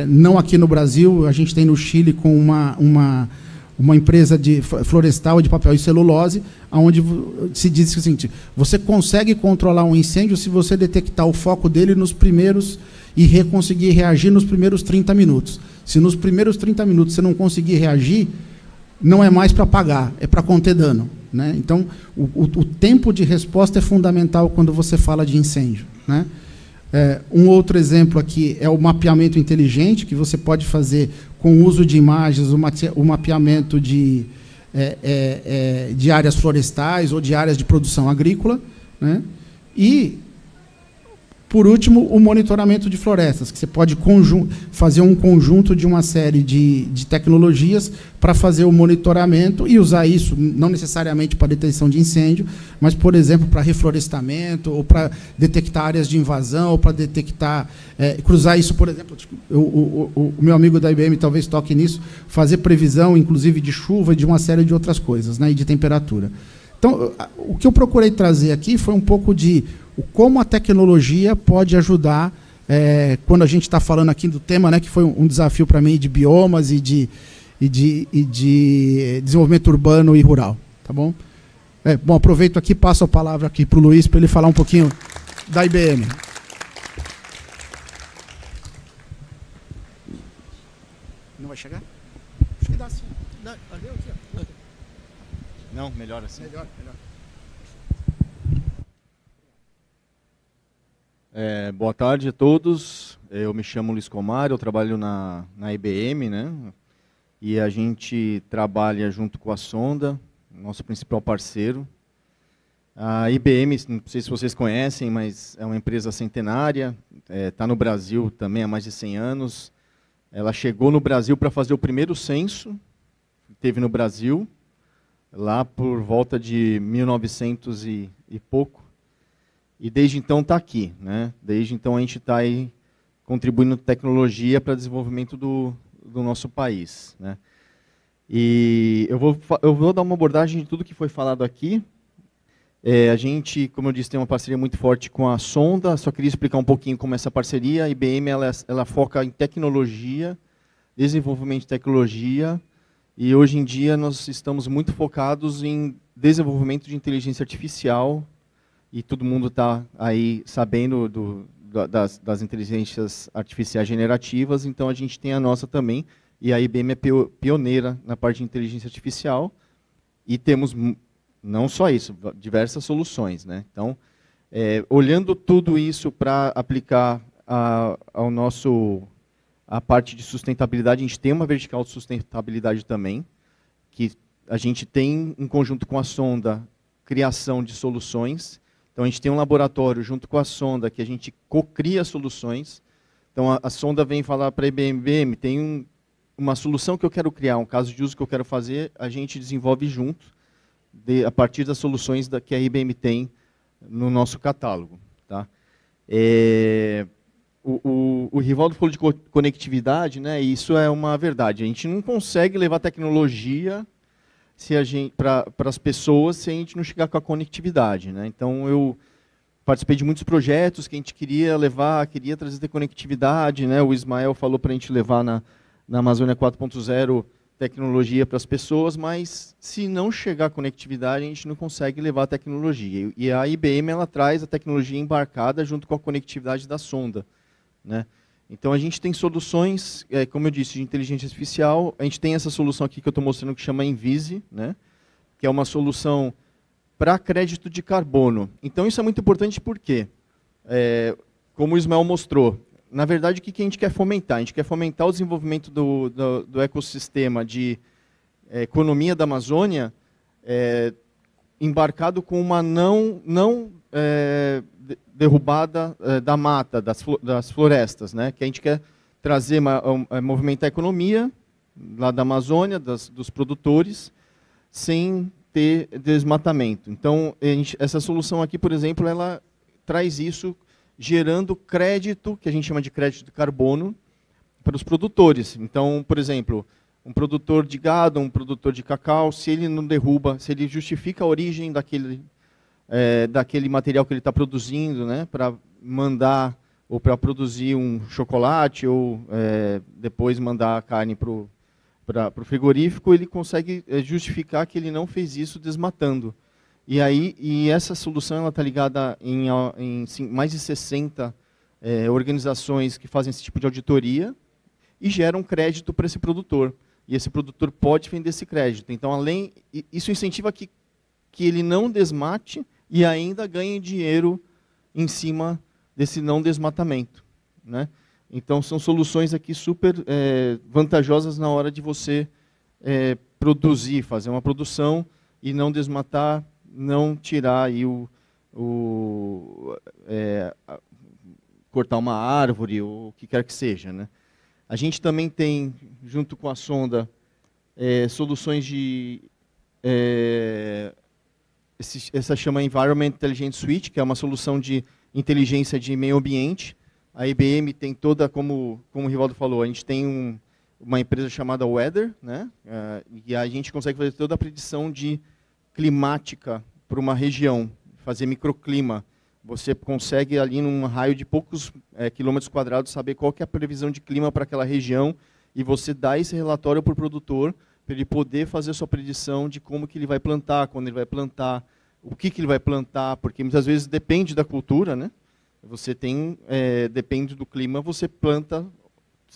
não aqui no Brasil, a gente tem no Chile com uma empresa de florestal de papel e celulose, onde se diz o seguinte: você consegue controlar um incêndio se você detectar o foco dele nos primeiros e conseguir reagir nos primeiros 30 minutos. Se nos primeiros 30 minutos você não conseguir reagir, não é mais para apagar, é para conter dano, né? Então, o tempo de resposta é fundamental quando você fala de incêndio, né? Um outro exemplo aqui é o mapeamento inteligente, que você pode fazer com o uso de imagens, o mapeamento de áreas florestais ou de áreas de produção agrícola, né? E, por último, o monitoramento de florestas, que você pode fazer um conjunto de uma série de tecnologias para fazer o monitoramento e usar isso, não necessariamente para detecção de incêndio, mas, por exemplo, para reflorestamento, ou para detectar áreas de invasão, ou para detectar, cruzar isso, por exemplo, o meu amigo da IBM talvez toque nisso, fazer previsão, inclusive, de chuva e de uma série de outras coisas, né, e de temperatura. Então, o que eu procurei trazer aqui foi um pouco de como a tecnologia pode ajudar, quando a gente está falando aqui do tema, né, que foi um desafio para mim, de biomas e de desenvolvimento urbano e rural. Tá bom? Bom, aproveito aqui e passo a palavra aqui para o Luiz, para ele falar um pouquinho da IBM. Não vai chegar? Acho que dá sim. Não, melhor assim. Melhor. Boa tarde a todos. Eu me chamo Luiz Comar, eu trabalho na IBM, né? E a gente trabalha junto com a Sonda, nosso principal parceiro. A IBM, não sei se vocês conhecem, mas é uma empresa centenária, está no Brasil também há mais de 100 anos. Ela chegou no Brasil para fazer o primeiro censo, teve no Brasil, lá por volta de 1900 e pouco. E desde então está aqui, né? Desde então a gente está aí contribuindo tecnologia para o desenvolvimento do nosso país, né? E eu vou dar uma abordagem de tudo que foi falado aqui. A gente, como eu disse, tem uma parceria muito forte com a Sonda. Só queria explicar um pouquinho como é essa parceria. A IBM ela foca em tecnologia, desenvolvimento de tecnologia, e hoje em dia nós estamos muito focados em desenvolvimento de inteligência artificial. E todo mundo está aí sabendo das inteligências artificiais generativas, então a gente tem a nossa também, e a IBM é pioneira na parte de inteligência artificial, e temos, não só isso, diversas soluções, né? Então, olhando tudo isso para aplicar a parte de sustentabilidade, a gente tem uma vertical de sustentabilidade também, que a gente tem, em conjunto com a Sonda, criação de soluções. Então, a gente tem um laboratório junto com a Sonda que a gente cocria soluções. Então, a Sonda vem falar para a IBM, tem uma solução que eu quero criar, um caso de uso que eu quero fazer, a gente desenvolve junto, a partir das soluções que a IBM tem no nosso catálogo. Tá? O Rivaldo falou de conectividade, né? E isso é uma verdade. A gente não consegue levar tecnologia para as pessoas se a gente não chegar com a conectividade, né? Então, eu participei de muitos projetos que a gente queria trazer conectividade, né? O Ismael falou para a gente levar na Amazônia 4.0 tecnologia para as pessoas, mas se não chegar a conectividade, a gente não consegue levar a tecnologia. E a IBM ela traz a tecnologia embarcada junto com a conectividade da sonda, né? Então, a gente tem soluções, como eu disse, de inteligência artificial. A gente tem essa solução aqui que eu estou mostrando que chama Envise, né? Que é uma solução para crédito de carbono. Então, isso é muito importante porque, como o Ismael mostrou, na verdade, o que a gente quer fomentar? A gente quer fomentar o desenvolvimento do ecossistema de economia da Amazônia, embarcado com uma não derrubada da mata, das florestas, né? Que a gente quer trazer, movimentar a economia lá da Amazônia, dos produtores, sem ter desmatamento. Então, essa solução aqui, por exemplo, ela traz isso gerando crédito, que a gente chama de crédito de carbono, para os produtores. Então, por exemplo, um produtor de gado, um produtor de cacau, se ele não derruba, se ele justifica a origem daquele material que ele está produzindo, né, para mandar ou para produzir um chocolate ou depois mandar a carne para o frigorífico, ele consegue justificar que ele não fez isso desmatando. E essa solução está ligada em mais de 60 organizações que fazem esse tipo de auditoria e geram crédito para esse produtor. E esse produtor pode vender esse crédito. Então, isso incentiva que ele não desmate e ainda ganhe dinheiro em cima desse não desmatamento, né? Então, são soluções aqui super vantajosas na hora de você produzir, fazer uma produção e não desmatar, não tirar aí cortar uma árvore ou o que quer que seja, né? A gente também tem, junto com a Sonda, soluções de... essa chama Environment Intelligence Suite, que é uma solução de inteligência de meio ambiente. A IBM tem toda, como o Rivaldo falou, a gente tem uma empresa chamada Weather, né? E a gente consegue fazer toda a predição climática para uma região, fazer microclima. Você consegue ali num raio de poucos quilômetros quadrados saber qual que é a previsão de clima para aquela região e você dá esse relatório para o produtor para ele poder fazer a sua predição de como que ele vai plantar, quando ele vai plantar, o que ele vai plantar, porque muitas vezes depende da cultura, né? Você depende do clima, você planta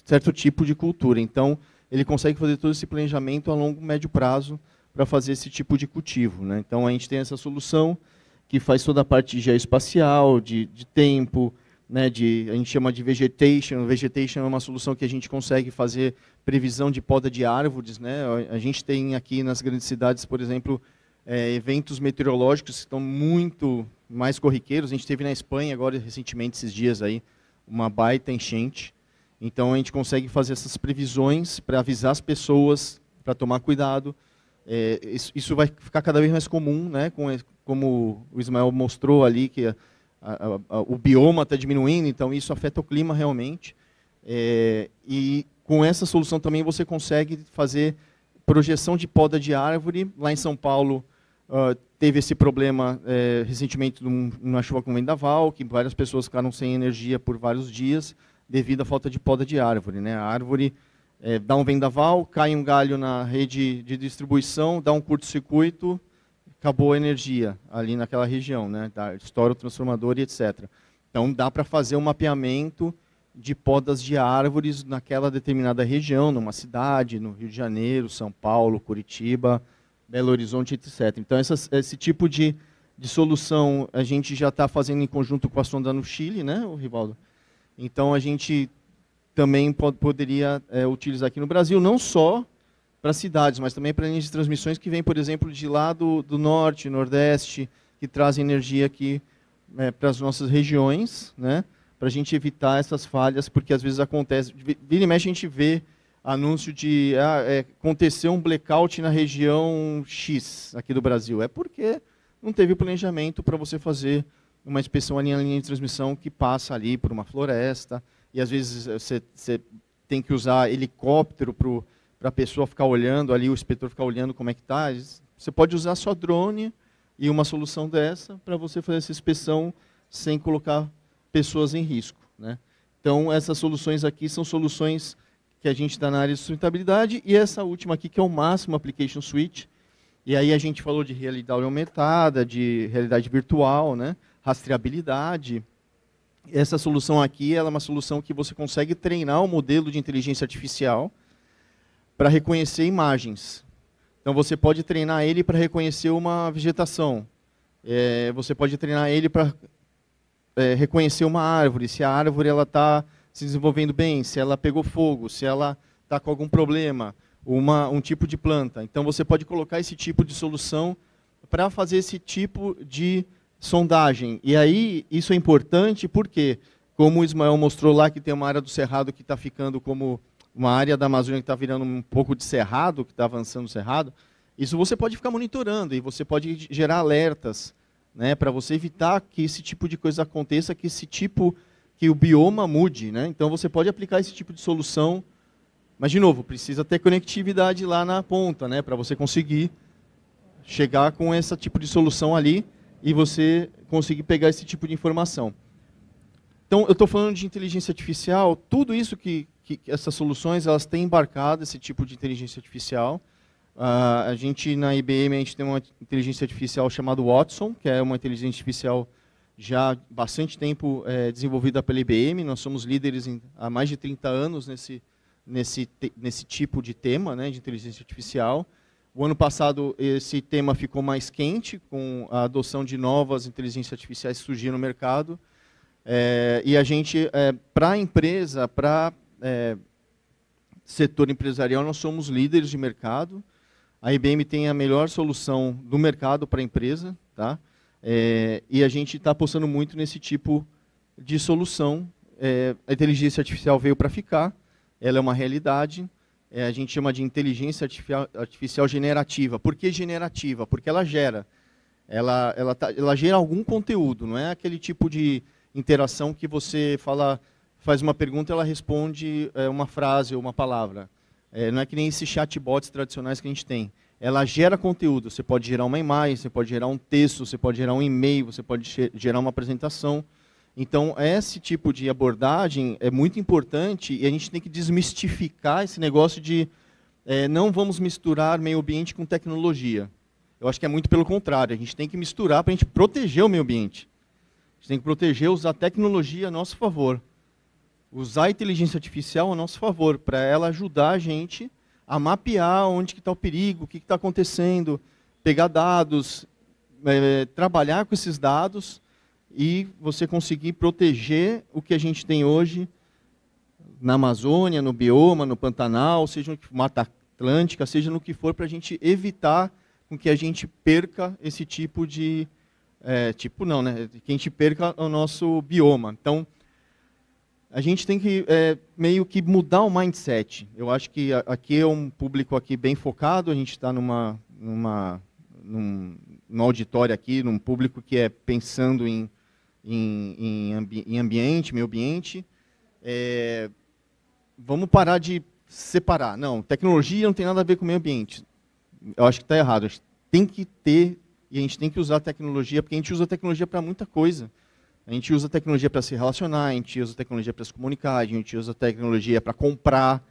certo tipo de cultura. Então, ele consegue fazer todo esse planejamento a longo, médio prazo para fazer esse tipo de cultivo, né? Então, a gente tem essa solução que faz toda a parte geoespacial, de tempo, né, a gente chama de vegetation. Vegetation é uma solução que a gente consegue fazer previsão de poda de árvores, né? A gente tem aqui nas grandes cidades, por exemplo, eventos meteorológicos que estão muito mais corriqueiros. A gente teve na Espanha agora recentemente, esses dias aí, uma baita enchente. Então a gente consegue fazer essas previsões para avisar as pessoas para tomar cuidado. Isso vai ficar cada vez mais comum, né? Como o Ismael mostrou ali, que o bioma está diminuindo, então isso afeta o clima realmente. E com essa solução também você consegue fazer projeção de poda de árvore. Lá em São Paulo teve esse problema recentemente numa chuva com vendaval, que várias pessoas ficaram sem energia por vários dias devido à falta de poda de árvore, né? A árvore dá um vendaval, cai um galho na rede de distribuição, dá um curto-circuito, acabou a energia ali naquela região, né? Estoura o transformador e etc. Então, dá para fazer um mapeamento de podas de árvores naquela determinada região, numa cidade, no Rio de Janeiro, São Paulo, Curitiba, Belo Horizonte, etc. Então, esse tipo de solução a gente já está fazendo em conjunto com a Sonda no Chile, né, Rivaldo? Então, a gente também poderia utilizar aqui no Brasil, não só para cidades, mas também para linhas de transmissões que vêm, por exemplo, de lá do norte, nordeste, que trazem energia aqui para as nossas regiões, né? Para a gente evitar essas falhas, porque às vezes acontece, vira e mexe a gente vê anúncio de aconteceu um blackout na região X aqui do Brasil. É porque não teve planejamento para você fazer uma inspeção ali na linha de transmissão que passa ali por uma floresta, e às vezes você tem que usar helicóptero para a pessoa ficar olhando ali, o inspetor ficar olhando como é que está. Você pode usar só drone e uma solução dessa para você fazer essa inspeção sem colocar pessoas em risco, né? Então, essas soluções aqui são soluções que a gente está na área de sustentabilidade, e essa última aqui, que é o Máximo Application Suite, e aí a gente falou de realidade aumentada, de realidade virtual, né? Rastreabilidade. Essa solução aqui ela é uma solução que você consegue treinar o modelo de inteligência artificial para reconhecer imagens. Então, você pode treinar ele para reconhecer uma vegetação. Você pode treinar ele para reconhecer uma árvore, se a árvore está se desenvolvendo bem, se ela pegou fogo, se ela está com algum problema, um tipo de planta. Então, você pode colocar esse tipo de solução para fazer esse tipo de sondagem. E aí, isso é importante porque, como o Ismael mostrou lá, que tem uma área do Cerrado que está ficando como uma área da Amazônia que está virando um pouco de cerrado, que está avançando o cerrado, Isso você pode ficar monitorando e você pode gerar alertas, né, para você evitar que esse tipo de coisa aconteça, que o bioma mude, né? Então você pode aplicar esse tipo de solução, mas de novo, precisa ter conectividade lá na ponta, né, para você conseguir chegar com esse tipo de solução ali e você conseguir pegar esse tipo de informação. Então, eu estou falando de inteligência artificial, tudo isso que essas soluções, elas têm embarcado esse tipo de inteligência artificial. A gente, na IBM, a gente tem uma inteligência artificial chamada Watson, que é uma inteligência artificial já há bastante tempo desenvolvida pela IBM. Nós somos líderes há mais de 30 anos nesse tipo de tema, né, de inteligência artificial. O ano passado, esse tema ficou mais quente, com a adoção de novas inteligências artificiais que surgiram no mercado. E a gente, para a empresa, para setor empresarial, nós somos líderes de mercado. A IBM tem a melhor solução do mercado para a empresa, tá? E a gente está apostando muito nesse tipo de solução. A inteligência artificial veio para ficar, ela é uma realidade. A gente chama de inteligência artificial generativa. Por que generativa? Porque ela gera. Ela gera algum conteúdo, não é aquele tipo de interação que você faz uma pergunta e ela responde uma frase ou uma palavra. Não é que nem esses chatbots tradicionais que a gente tem. Ela gera conteúdo. Você pode gerar uma imagem, você pode gerar um texto, você pode gerar um e-mail, você pode gerar uma apresentação. Então, esse tipo de abordagem é muito importante e a gente tem que desmistificar esse negócio de não vamos misturar meio ambiente com tecnologia. Eu acho que é muito pelo contrário. A gente tem que misturar para a gente proteger o meio ambiente. A gente tem que proteger, usar a tecnologia a nosso favor. Usar a inteligência artificial a nosso favor, para ela ajudar a gente a mapear onde está o perigo, o que está acontecendo, pegar dados, trabalhar com esses dados e você conseguir proteger o que a gente tem hoje na Amazônia, no bioma, no Pantanal, seja no Mata Atlântica, seja no que for, para a gente evitar com que a gente perca esse tipo de... que a gente perca o nosso bioma. Então, a gente tem que meio que mudar o mindset. Eu acho que aqui é um público aqui bem focado, a gente está num auditório aqui, num público que é pensando em ambiente, meio ambiente. Vamos parar de separar. Não, tecnologia não tem nada a ver com o meio ambiente. Eu acho que está errado. A gente tem que ter, e a gente tem que usar a tecnologia, porque a gente usa a tecnologia para muita coisa. A gente usa a tecnologia para se relacionar, a gente usa a tecnologia para se comunicar, a gente usa a tecnologia para comprar.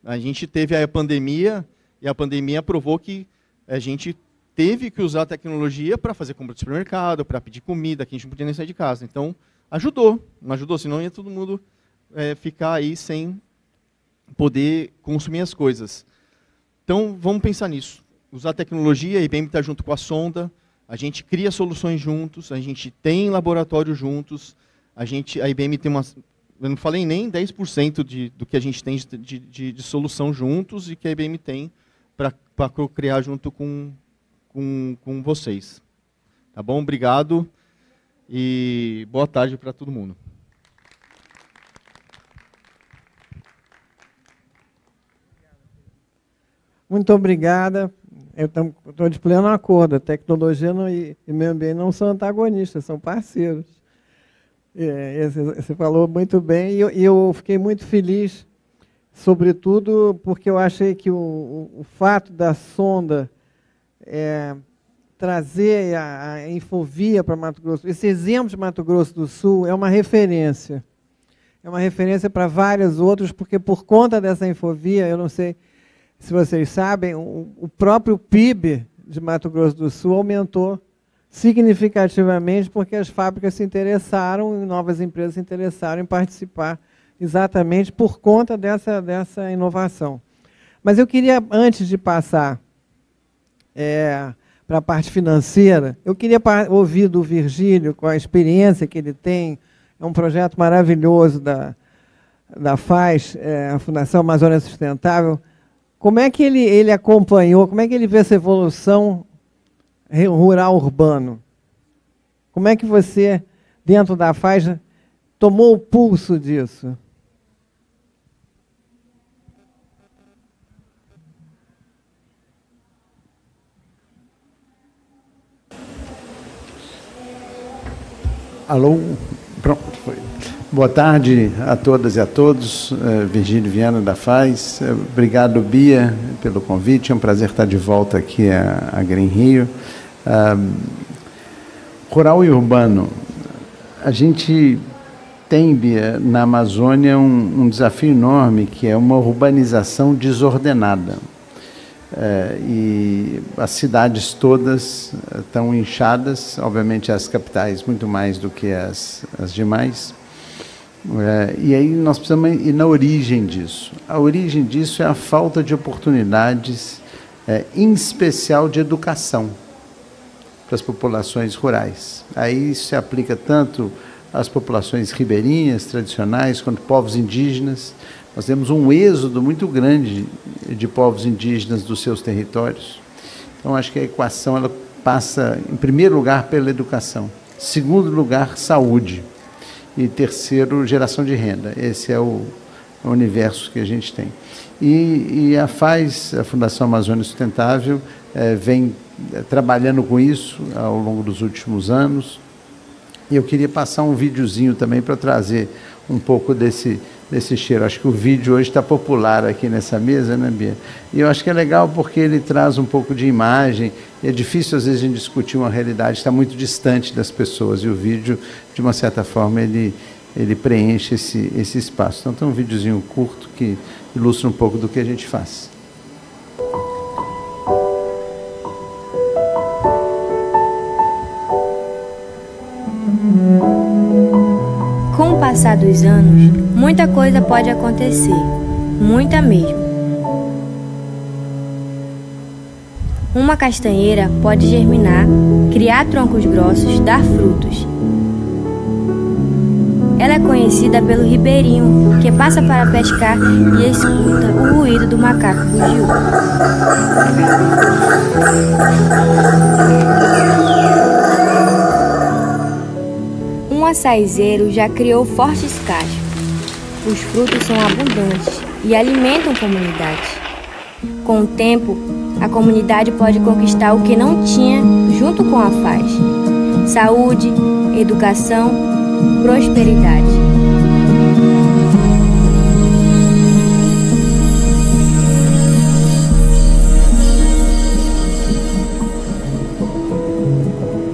A gente teve a pandemia, e a pandemia provou que a gente teve que usar a tecnologia para fazer compra de supermercado, para pedir comida, que a gente não podia nem sair de casa. Então, ajudou, senão ia todo mundo ficar aí sem poder consumir as coisas. Então, vamos pensar nisso. Usar a tecnologia, a IBM está junto com a Sonda, a gente cria soluções juntos, a gente tem laboratório juntos, a IBM tem umas... Eu não falei nem 10% do que a gente tem de solução juntos e que a IBM tem para criar junto com vocês. Tá bom? Obrigado e boa tarde para todo mundo. Muito obrigada. Eu estou de pleno acordo. A tecnologia e meio ambiente não são antagonistas, são parceiros. Você falou muito bem e eu fiquei muito feliz, sobretudo porque eu achei que o fato da Sonda trazer a Infovia para Mato Grosso, esse exemplo de Mato Grosso do Sul é uma referência. É uma referência para vários outros, porque por conta dessa Infovia, eu não sei se vocês sabem, o próprio PIB de Mato Grosso do Sul aumentou significativamente porque as fábricas se interessaram, e novas empresas se interessaram em participar exatamente por conta dessa inovação. Mas eu queria, antes de passar para a parte financeira, eu queria ouvir do Virgílio, com a experiência que ele tem, é um projeto maravilhoso da FAS, a Fundação Amazônia Sustentável. Como é que ele acompanhou, como é que ele vê essa evolução rural-urbano? Como é que você, dentro da FAS, tomou o pulso disso? Alô? Pronto, foi. Boa tarde a todas e a todos. Virgílio Viana da FAZ. Obrigado, Bia, pelo convite. É um prazer estar de volta aqui a Green Rio. Rural e urbano. A gente tem, Bia, na Amazônia um desafio enorme, que é uma urbanização desordenada. E as cidades todas estão inchadas, obviamente as capitais muito mais do que as demais. E aí nós precisamos ir na origem disso. A origem disso é a falta de oportunidades, em especial de educação, para as populações rurais. Aí isso se aplica tanto às populações ribeirinhas, tradicionais, quanto povos indígenas. Nós temos um êxodo muito grande de povos indígenas dos seus territórios. Então, acho que a equação ela passa, em primeiro lugar, pela educação. Segundo lugar, saúde. E terceiro, geração de renda. Esse é o universo que a gente tem. E a FAZ, a Fundação Amazônia Sustentável, vem trabalhando com isso ao longo dos últimos anos. E eu queria passar um videozinho também para trazer um pouco desse cheiro. Acho que o vídeo hoje está popular aqui nessa mesa, né, Bia? E eu acho que é legal porque ele traz um pouco de imagem. E é difícil, às vezes, a gente discutir uma realidade que está muito distante das pessoas. E o vídeo, de uma certa forma, ele preenche esse espaço. Então, tem um videozinho curto que ilustra um pouco do que a gente faz. Com o passar dos anos, muita coisa pode acontecer, muita mesmo. Uma castanheira pode germinar, criar troncos grossos, dar frutos. Ela é conhecida pelo ribeirinho, que passa para pescar e escuta o ruído do macaco bugio. Um açaizeiro já criou fortes cachos. Os frutos são abundantes e alimentam a comunidade. Com o tempo, a comunidade pode conquistar o que não tinha junto com a FAZ: saúde, educação, prosperidade.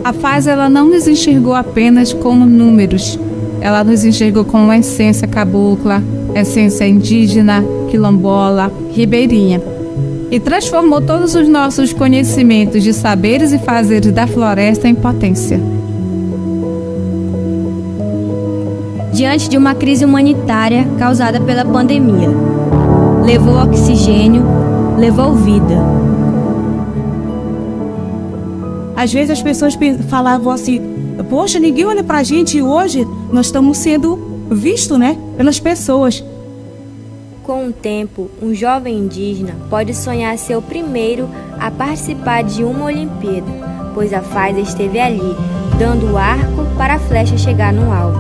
A FAZ ela não nos enxergou apenas como números, ela nos enxergou como uma essência cabocla, essência indígena, quilombola, ribeirinha, e transformou todos os nossos conhecimentos de saberes e fazeres da floresta em potência. Diante de uma crise humanitária causada pela pandemia, levou oxigênio, levou vida. Às vezes as pessoas falavam assim: poxa, ninguém olha pra gente, e hoje nós estamos sendo vistos, né, pelas pessoas. Com o tempo, um jovem indígena pode sonhar ser o primeiro a participar de uma Olimpíada, pois a FAZ esteve ali, dando o arco para a flecha chegar no alvo.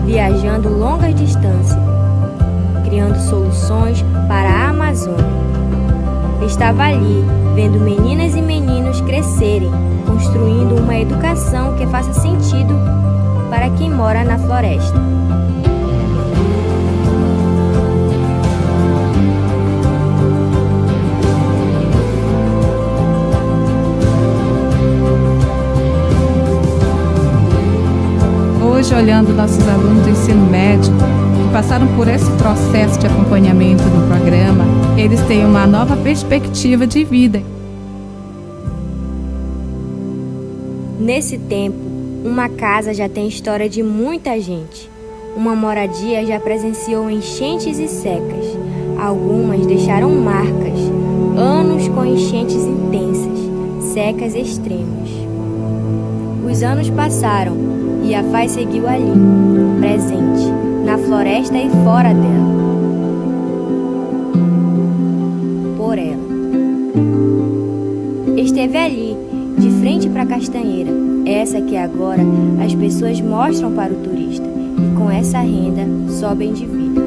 Viajando longas distâncias, criando soluções para a Amazônia. Estava ali, vendo meninas e meninos crescerem, construindo uma educação que faça sentido para quem mora na floresta. Hoje, olhando nossos alunos do ensino médio, que passaram por esse processo de acompanhamento do programa, eles têm uma nova perspectiva de vida. Nesse tempo, uma casa já tem história de muita gente. Uma moradia já presenciou enchentes e secas. Algumas deixaram marcas, anos com enchentes intensas, secas extremas. Os anos passaram e a FAZ seguiu ali, presente, na floresta e fora dela. Por ela. Esteve ali, de frente para a castanheira, essa que agora as pessoas mostram para o turista, e com essa renda sobem de vida.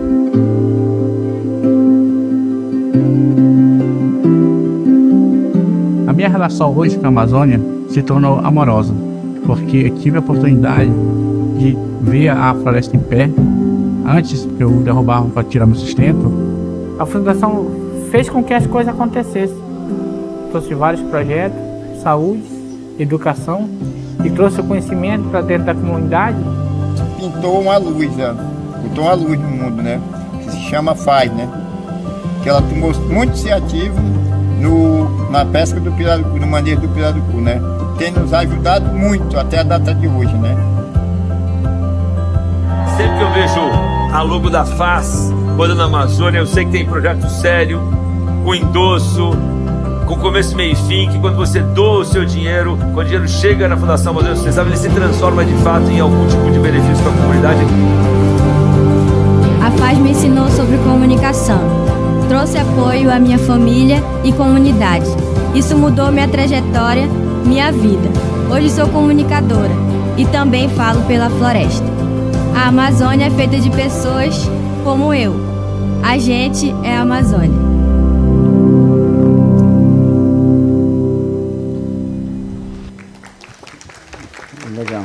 A minha relação hoje com a Amazônia se tornou amorosa, porque eu tive a oportunidade de ver a floresta em pé antes que eu derrubava para tirar meu sustento. A fundação fez com que as coisas acontecessem. Trouxe vários projetos, saúde, educação, e trouxe o conhecimento para dentro da comunidade. Pintou uma luz, botou uma luz no mundo, né? Que se chama FAI, né? Que ela tomou muito iniciativa na pesca do pirarucu, no manejo do pirarucu, né? Tem nos ajudado muito até a data de hoje, né? Sempre que eu vejo a logo da FAS rodando na Amazônia, eu sei que tem projeto sério, com endosso, com começo, meio e fim, que quando você doa o seu dinheiro, quando o dinheiro chega na Fundação Amazônia Sustentável, ele se transforma de fato em algum tipo de benefício para a comunidade. A FAS me ensinou sobre comunicação, trouxe apoio à minha família e comunidade. Isso mudou minha trajetória, minha vida. Hoje sou comunicadora e também falo pela floresta. A Amazônia é feita de pessoas como eu. A gente é a Amazônia. Legal.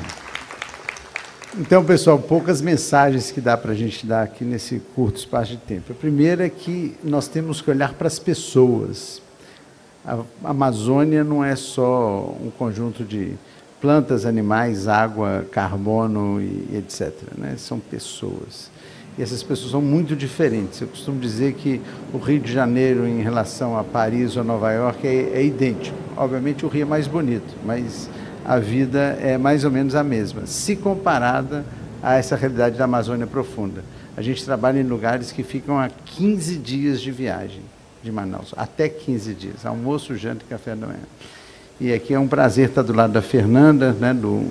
Então, pessoal, poucas mensagens que dá para a gente dar aqui nesse curto espaço de tempo. A primeira é que nós temos que olhar para as pessoas. A Amazônia não é só um conjunto de plantas, animais, água, carbono e etc., né? São pessoas. E essas pessoas são muito diferentes. Eu costumo dizer que o Rio de Janeiro, em relação a Paris ou Nova York, é idêntico. Obviamente, o Rio é mais bonito, mas a vida é mais ou menos a mesma, se comparada a essa realidade da Amazônia profunda. A gente trabalha em lugares que ficam a 15 dias de viagem de Manaus, até 15 dias, almoço, janta e café da manhã. E aqui é um prazer estar do lado da Fernanda, né, do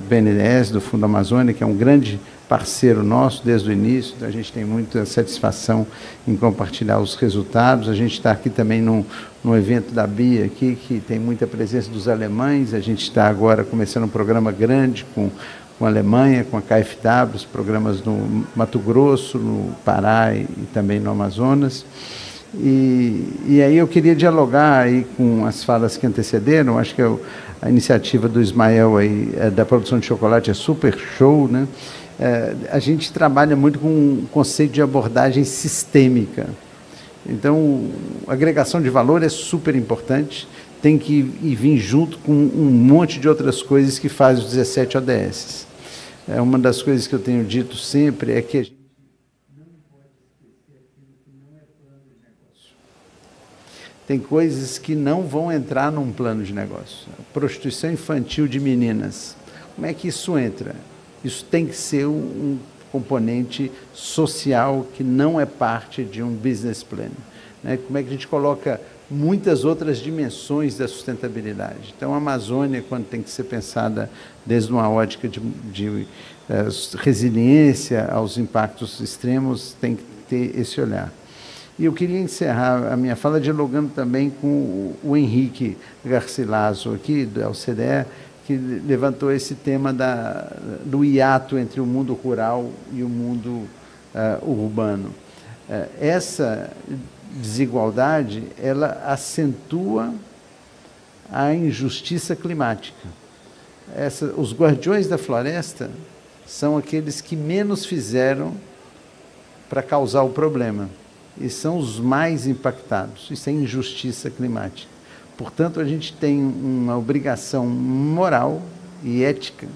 BNDES, do Fundo Amazônia, que é um grande parceiro nosso desde o início. Então a gente tem muita satisfação em compartilhar os resultados. A gente está aqui também no evento da BIA, aqui, que tem muita presença dos alemães. A gente está agora começando um programa grande com a Alemanha, com a KfW, os programas no Mato Grosso, no Pará e também no Amazonas. E aí eu queria dialogar aí com as falas que antecederam. Acho que a iniciativa do Ismael aí, da produção de chocolate é super show, né? A gente trabalha muito com um conceito de abordagem sistêmica. Então, a agregação de valor é super importante, tem que vir junto com um monte de outras coisas que fazem os 17 ODS. Uma das coisas que eu tenho dito sempre é que a gente tem coisas que não vão entrar num plano de negócio. A prostituição infantil de meninas. Como é que isso entra? Isso tem que ser um componente social que não é parte de um business plan, né? Como é que a gente coloca muitas outras dimensões da sustentabilidade? Então, a Amazônia, quando tem que ser pensada desde uma ótica de resiliência aos impactos extremos, tem que ter esse olhar. E eu queria encerrar a minha fala dialogando também com o Henrique Garcilaso, aqui, da OCDE, que levantou esse tema do hiato entre o mundo rural e o mundo urbano. Essa desigualdade, ela acentua a injustiça climática. Os guardiões da floresta são aqueles que menos fizeram para causar o problema. E são os mais impactados. Isso é injustiça climática. Portanto, a gente tem uma obrigação moral e ética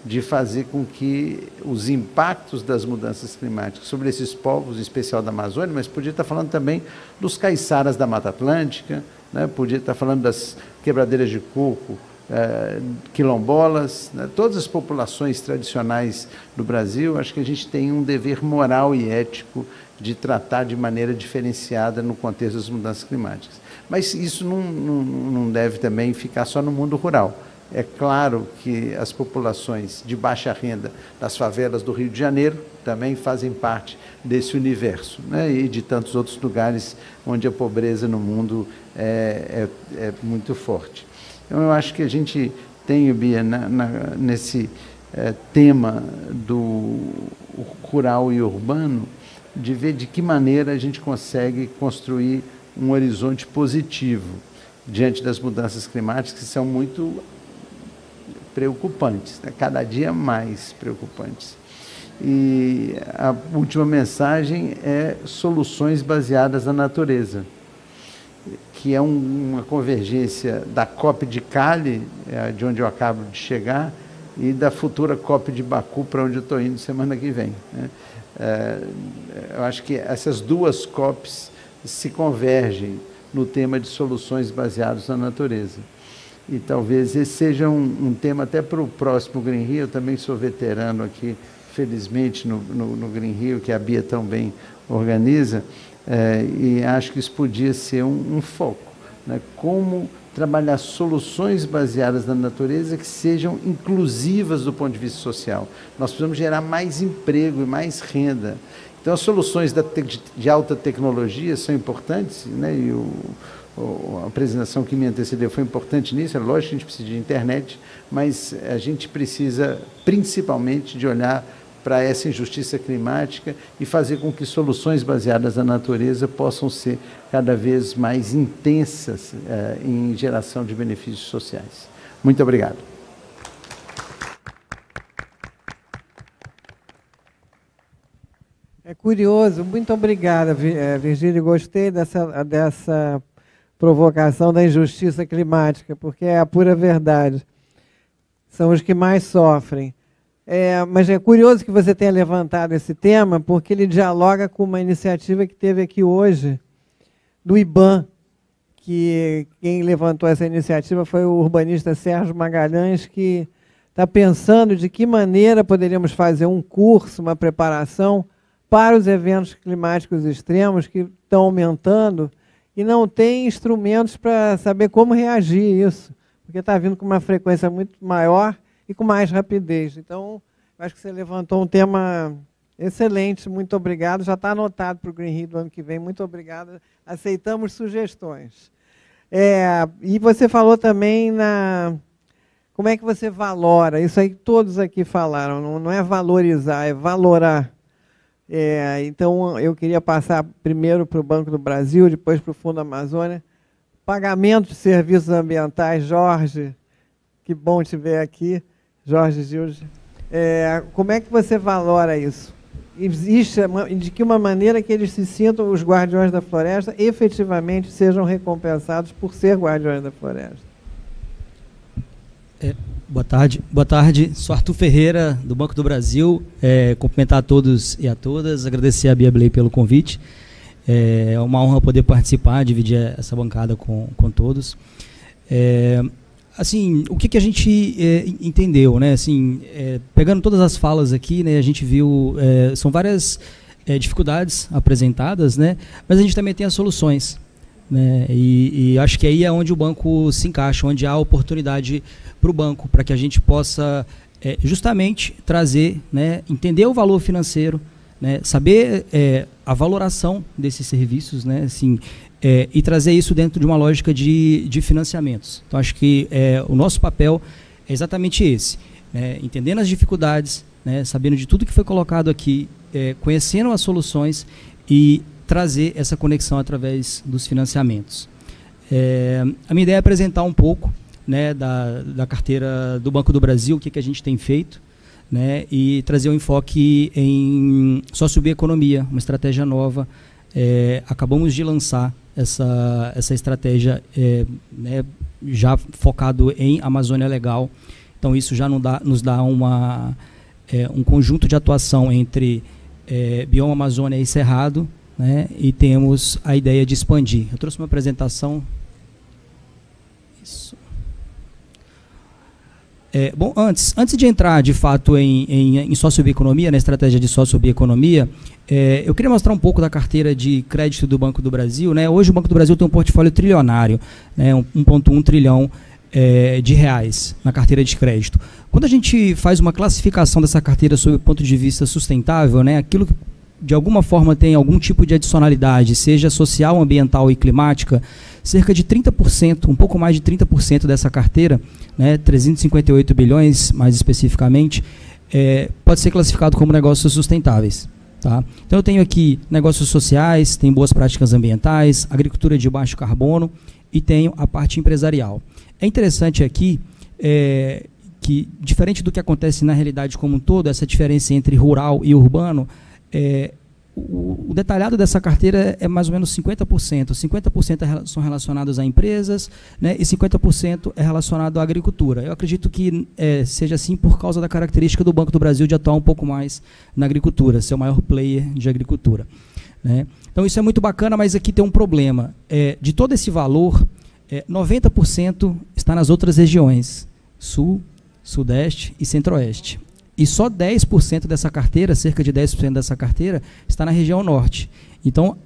de fazer com que os impactos das mudanças climáticas sobre esses povos, em especial da Amazônia, mas podia estar falando também dos caiçaras da Mata Atlântica, né? Podia estar falando das quebradeiras de coco, quilombolas, né? Todas as populações tradicionais do Brasil. Acho que a gente tem um dever moral e ético de tratar de maneira diferenciada no contexto das mudanças climáticas. Mas isso não deve também ficar só no mundo rural. É claro que as populações de baixa renda das favelas do Rio de Janeiro também fazem parte desse universo, né? E de tantos outros lugares onde a pobreza no mundo é muito forte. Então, eu acho que a gente tem, Bia, nesse tema do rural e urbano, de ver de que maneira a gente consegue construir um horizonte positivo diante das mudanças climáticas, que são muito preocupantes, né? Cada dia mais preocupantes. E a última mensagem é soluções baseadas na natureza, que é uma convergência da COP de Cali, de onde eu acabo de chegar, e da futura COP de Baku, para onde eu estou indo semana que vem, né? Eu acho que essas duas COPs se convergem no tema de soluções baseadas na natureza. E talvez esse seja um tema até para o próximo Green Rio. Eu também sou veterano aqui, felizmente, no Green Rio, que a Bia tão bem organiza, e acho que isso podia ser um foco, né? Como trabalhar soluções baseadas na natureza que sejam inclusivas do ponto de vista social. Nós precisamos gerar mais emprego e mais renda. Então, as soluções de alta tecnologia são importantes, né? E a apresentação que me antecedeu foi importante nisso. É lógico que a gente precisa de internet, mas a gente precisa principalmente de olhar para essa injustiça climática e fazer com que soluções baseadas na natureza possam ser cada vez mais intensas em geração de benefícios sociais. Muito obrigado. É curioso, muito obrigada, Virgílio. Gostei dessa provocação da injustiça climática, porque é a pura verdade. São os que mais sofrem. Mas é curioso que você tenha levantado esse tema, porque ele dialoga com uma iniciativa que teve aqui hoje, do IBAM, que quem levantou essa iniciativa foi o urbanista Sérgio Magalhães, que está pensando de que maneira poderíamos fazer um curso, uma preparação para os eventos climáticos extremos que estão aumentando e não tem instrumentos para saber como reagir a isso, porque está vindo com uma frequência muito maior e com mais rapidez. Então, eu acho que você levantou um tema excelente, muito obrigado. Já está anotado para o Green Rio do ano que vem. Muito obrigado. Aceitamos sugestões. E você falou também como é que você valora, isso aí que todos aqui falaram, não é valorizar, é valorar. Então, eu queria passar primeiro para o Banco do Brasil, depois para o Fundo Amazônia. Pagamento de serviços ambientais, Jorge, que bom te ver aqui, Jorge Gildes. Como é que você valora isso? Existe de que uma maneira que eles se sintam os guardiões da floresta, efetivamente sejam recompensados por ser guardiões da floresta? Boa tarde. Sou Arthur Ferreira, do Banco do Brasil. Cumprimentar a todos e a todas, agradecer a Bia Bley pelo convite. É uma honra poder participar, dividir essa bancada com todos. Assim, o que a gente entendeu, né? Assim, pegando todas as falas aqui, né, a gente viu, são várias dificuldades apresentadas, né? Mas a gente também tem as soluções, né? E acho que aí é onde o banco se encaixa, onde há oportunidade para o banco, para que a gente possa justamente trazer, né, entender o valor financeiro, né, saber a valoração desses serviços, né, assim, e trazer isso dentro de uma lógica de financiamentos. Então, acho que o nosso papel é exatamente esse, né, entendendo as dificuldades, né, sabendo de tudo que foi colocado aqui, conhecendo as soluções e trazer essa conexão através dos financiamentos. A minha ideia é apresentar um pouco, né, da carteira do Banco do Brasil, o que a gente tem feito, né, e trazer um enfoque em sociobioeconomia, uma estratégia nova. Acabamos de lançar essa estratégia, né, já focado em Amazônia Legal. Então, isso já nos dá um conjunto de atuação entre bioma Amazônia e Cerrado, né, e temos a ideia de expandir. Eu trouxe uma apresentação. Isso. Bom, antes de entrar, de fato, em sociobioeconomia, na estratégia de sociobioeconomia, eu queria mostrar um pouco da carteira de crédito do Banco do Brasil, né? Hoje o Banco do Brasil tem um portfólio trilionário, né? 1,1 trilhão de reais na carteira de crédito. Quando a gente faz uma classificação dessa carteira sob o ponto de vista sustentável, né? Aquilo que de alguma forma tem algum tipo de adicionalidade, seja social, ambiental e climática, cerca de 30%, um pouco mais de 30% dessa carteira, né, 358 bilhões mais especificamente, pode ser classificado como negócios sustentáveis. Tá? Então eu tenho aqui negócios sociais, tem boas práticas ambientais, agricultura de baixo carbono e tenho a parte empresarial. É interessante aqui que, diferente do que acontece na realidade como um todo, essa diferença entre rural e urbano, o detalhado dessa carteira é mais ou menos 50%. 50% são relacionados a empresas, né, e 50% é relacionado à agricultura. Eu acredito que seja assim por causa da característica do Banco do Brasil de atuar um pouco mais na agricultura, ser o maior player de agricultura, né. Então isso é muito bacana, mas aqui tem um problema. De todo esse valor, 90% está nas outras regiões, Sul, Sudeste e Centro-Oeste. E só 10% dessa carteira, cerca de 10% dessa carteira, está na região Norte. Então,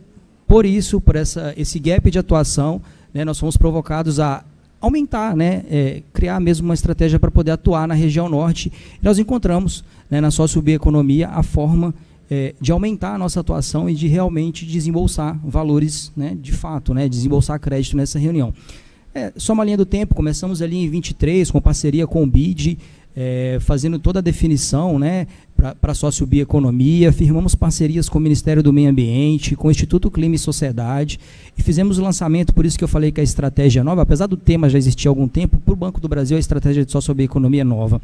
por isso, por esse gap de atuação, né, nós fomos provocados a aumentar, né, criar mesmo uma estratégia para poder atuar na região Norte. E nós encontramos, né, na Sociobioeconomia a forma de aumentar a nossa atuação e de realmente desembolsar valores, né, de fato, né, desembolsar crédito nessa reunião. Só uma linha do tempo, começamos ali em 23, com parceria com o BID, fazendo toda a definição, né, para a Sociobioeconomia, firmamos parcerias com o Ministério do Meio Ambiente, com o Instituto Clima e Sociedade, e fizemos o lançamento, por isso que eu falei que a estratégia é nova, apesar do tema já existir há algum tempo, para o Banco do Brasil a estratégia de Sociobioeconomia é nova.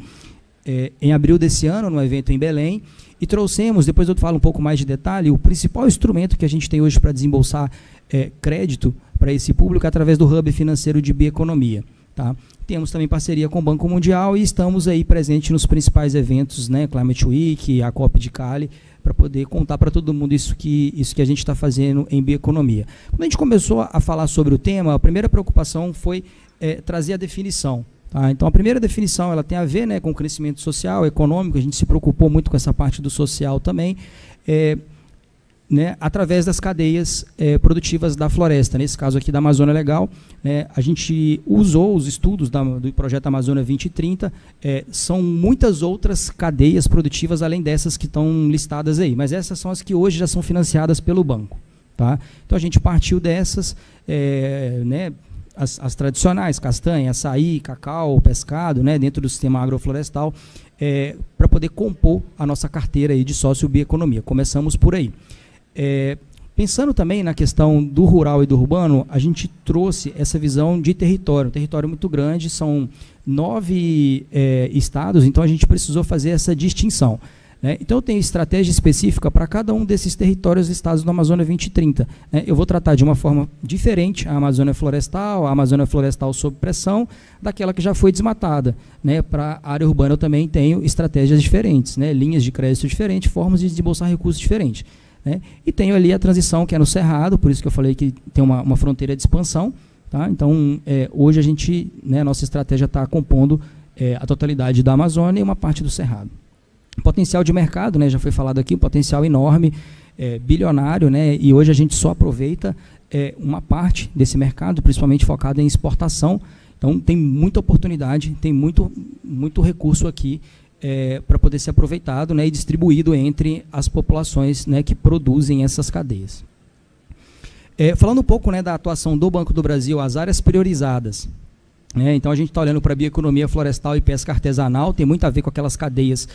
Em abril desse ano, no evento em Belém, e trouxemos, depois eu falo um pouco mais de detalhe, o principal instrumento que a gente tem hoje para desembolsar crédito para esse público através do Hub Financeiro de Bioeconomia. Tá? Temos também parceria com o Banco Mundial e estamos aí presentes nos principais eventos, né, Climate Week, a COP de Cali, para poder contar para todo mundo isso que a gente está fazendo em bioeconomia. Quando a gente começou a falar sobre o tema, a primeira preocupação foi trazer a definição. Tá? Então, a primeira definição ela tem a ver, né, com o crescimento social, econômico, a gente se preocupou muito com essa parte do social também, né, através das cadeias produtivas da floresta, nesse caso aqui da Amazônia Legal, né, a gente usou os estudos do projeto Amazônia 2030, são muitas outras cadeias produtivas além dessas que estão listadas aí, mas essas são as que hoje já são financiadas pelo banco. Tá? Então a gente partiu dessas, né, as tradicionais, castanha, açaí, cacau, pescado, né, dentro do sistema agroflorestal, para poder compor a nossa carteira aí de sociobioeconomia. Começamos por aí. Pensando também na questão do rural e do urbano, a gente trouxe essa visão de território, um território muito grande, são 9 estados, então a gente precisou fazer essa distinção. Né? Então eu tenho estratégia específica para cada um desses territórios e estados da Amazônia 2030. Né? Eu vou tratar de uma forma diferente a Amazônia Florestal sob pressão, daquela que já foi desmatada. Né? Para a área urbana eu também tenho estratégias diferentes, né? Linhas de crédito diferentes, formas de desembolsar recursos diferentes. Né? E tenho ali a transição que é no Cerrado, por isso que eu falei que tem uma fronteira de expansão. Tá? Então, hoje a gente, né, nossa estratégia está compondo a totalidade da Amazônia e uma parte do Cerrado. Potencial de mercado, né, já foi falado aqui, um potencial enorme, bilionário, né, e hoje a gente só aproveita uma parte desse mercado, principalmente focado em exportação. Então, tem muita oportunidade, tem muito recurso aqui para poder ser aproveitado, né, e distribuído entre as populações, né, que produzem essas cadeias. Falando um pouco, né, da atuação do Banco do Brasil, as áreas priorizadas. Então a gente está olhando para a bioeconomia florestal e pesca artesanal, tem muito a ver com aquelas cadeias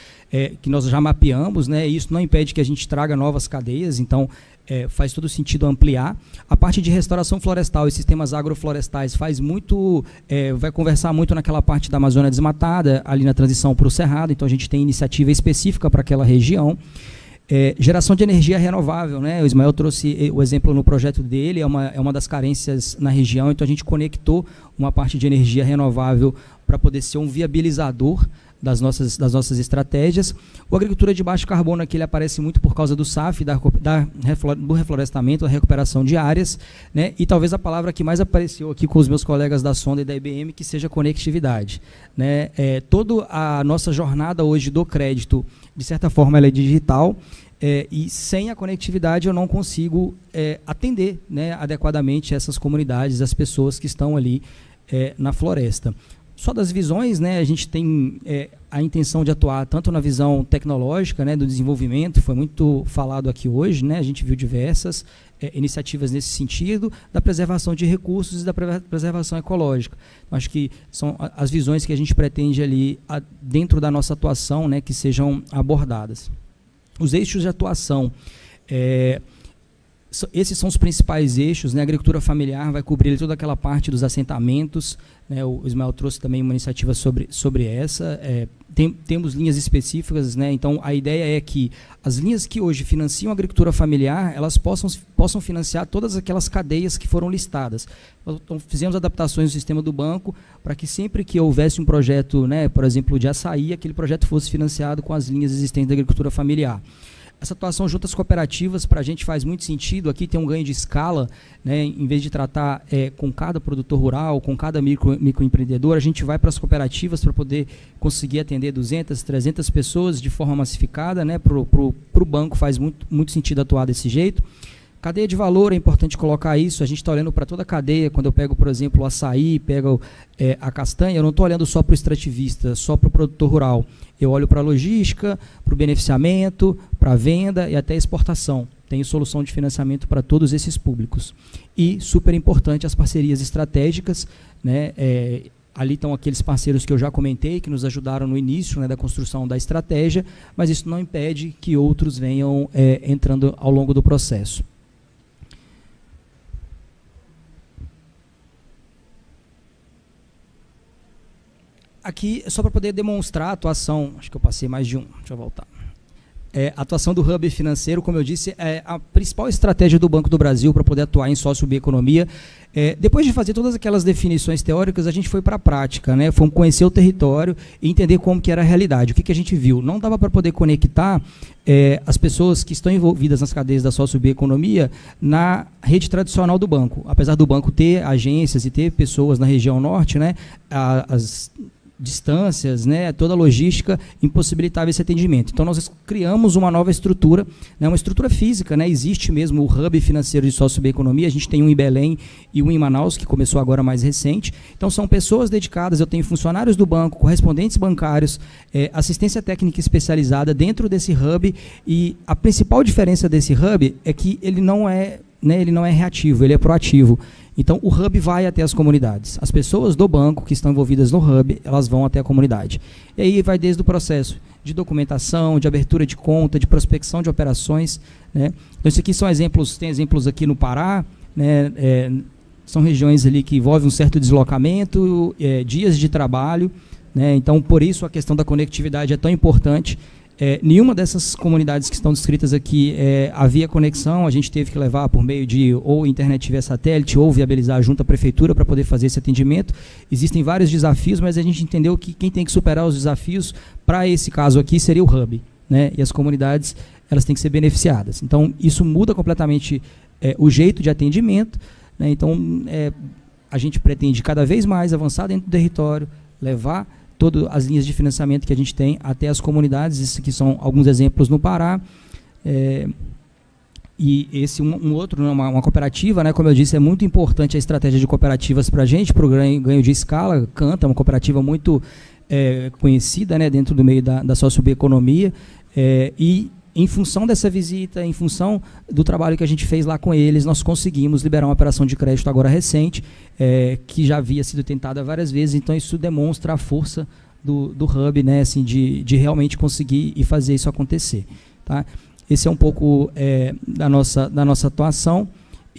que nós já mapeamos, né, e isso não impede que a gente traga novas cadeias, então faz todo sentido ampliar. A parte de restauração florestal e sistemas agroflorestais faz muito, vai conversar muito naquela parte da Amazônia desmatada, ali na transição para o Cerrado, então a gente tem iniciativa específica para aquela região. Geração de energia renovável, né? O Ismael trouxe o exemplo no projeto dele, é uma das carências na região, então a gente conectou uma parte de energia renovável para poder ser um viabilizador das nossas estratégias. O agricultura de baixo carbono aqui ele aparece muito por causa do SAF, do reflorestamento, da recuperação de áreas, né? E talvez a palavra que mais apareceu aqui com os meus colegas da Sonda e da IBM, que seja conectividade. Né? Toda a nossa jornada hoje do crédito, de certa forma, ela é digital, e sem a conectividade eu não consigo atender, né, adequadamente essas comunidades, as pessoas que estão ali na floresta. Só das visões, né, a gente tem a intenção de atuar tanto na visão tecnológica, né, do desenvolvimento, foi muito falado aqui hoje, né, a gente viu diversas iniciativas nesse sentido, da preservação de recursos e da preservação ecológica. Acho que são as visões que a gente pretende ali dentro da nossa atuação, né, que sejam abordadas. Os eixos de atuação. esses são os principais eixos, né? A agricultura familiar vai cobrir toda aquela parte dos assentamentos, né? O Ismael trouxe também uma iniciativa sobre essa. Temos linhas específicas, né? Então a ideia é que as linhas que hoje financiam a agricultura familiar, elas possam financiar todas aquelas cadeias que foram listadas. Então, fizemos adaptações no sistema do banco para que sempre que houvesse um projeto, né, por exemplo, de açaí, aquele projeto fosse financiado com as linhas existentes da agricultura familiar. Essa atuação junto às cooperativas, para a gente faz muito sentido. Aqui tem um ganho de escala, né? Em vez de tratar com cada produtor rural, com cada microempreendedor, a gente vai para as cooperativas para poder conseguir atender 200, 300 pessoas de forma massificada, né? Para o banco faz muito sentido atuar desse jeito. Cadeia de valor, é importante colocar isso. A gente está olhando para toda a cadeia. Quando eu pego, por exemplo, o açaí, pego a castanha, eu não estou olhando só para o extrativista, só para o produtor rural. Eu olho para a logística, para o beneficiamento, para a venda e até a exportação. Tenho solução de financiamento para todos esses públicos. E, super importante, as parcerias estratégicas, né? Ali estão aqueles parceiros que eu já comentei, que nos ajudaram no início, né, da construção da estratégia, mas isso não impede que outros venham entrando ao longo do processo. Aqui, só para poder demonstrar a atuação, acho que eu passei mais de um, deixa eu voltar. A atuação do Hub financeiro, como eu disse, é a principal estratégia do Banco do Brasil para poder atuar em sócio-bioeconomia. Depois de fazer todas aquelas definições teóricas, a gente foi para a prática, né? Fomos conhecer o território e entender como que era a realidade. O que a gente viu? Não dava para poder conectar as pessoas que estão envolvidas nas cadeias da sócio-bioeconomia na rede tradicional do banco. Apesar do banco ter agências e ter pessoas na região norte, né? As distâncias, né, toda a logística impossibilitava esse atendimento. Então nós criamos uma nova estrutura, né, uma estrutura física, né, existe mesmo o Hub financeiro de sócio-bioeconomia, a gente tem um em Belém e um em Manaus, que começou agora mais recente. Então são pessoas dedicadas, eu tenho funcionários do banco, correspondentes bancários, assistência técnica especializada dentro desse Hub, e a principal diferença desse Hub é que ele não é reativo, ele é proativo. Então, o Hub vai até as comunidades. As pessoas do banco que estão envolvidas no Hub, elas vão até a comunidade. E aí vai desde o processo de documentação, de abertura de conta, de prospecção de operações, né? Então, isso aqui são exemplos, tem exemplos aqui no Pará, né? São regiões ali que envolvem um certo deslocamento, dias de trabalho, né? Então, por isso a questão da conectividade é tão importante. Nenhuma dessas comunidades que estão descritas aqui havia conexão, a gente teve que levar por meio de ou internet via satélite ou viabilizar junto à prefeitura para poder fazer esse atendimento. Existem vários desafios, mas a gente entendeu que quem tem que superar os desafios para esse caso aqui seria o Hub, né? E as comunidades, elas têm que ser beneficiadas. Então, isso muda completamente o jeito de atendimento, né? Então, a gente pretende cada vez mais avançar dentro do território, levar todas as linhas de financiamento que a gente tem até as comunidades. Isso aqui são alguns exemplos no Pará. E esse um outro, uma cooperativa, né, como eu disse, é muito importante a estratégia de cooperativas para a gente, para o ganho de escala. Canta, uma cooperativa muito conhecida, né, dentro do meio da sócio-bioeconomia. E em função dessa visita, em função do trabalho que a gente fez lá com eles, nós conseguimos liberar uma operação de crédito agora recente, que já havia sido tentada várias vezes. Então isso demonstra a força do Hub, né, assim, de realmente conseguir e fazer isso acontecer, tá? Esse é um pouco da nossa atuação.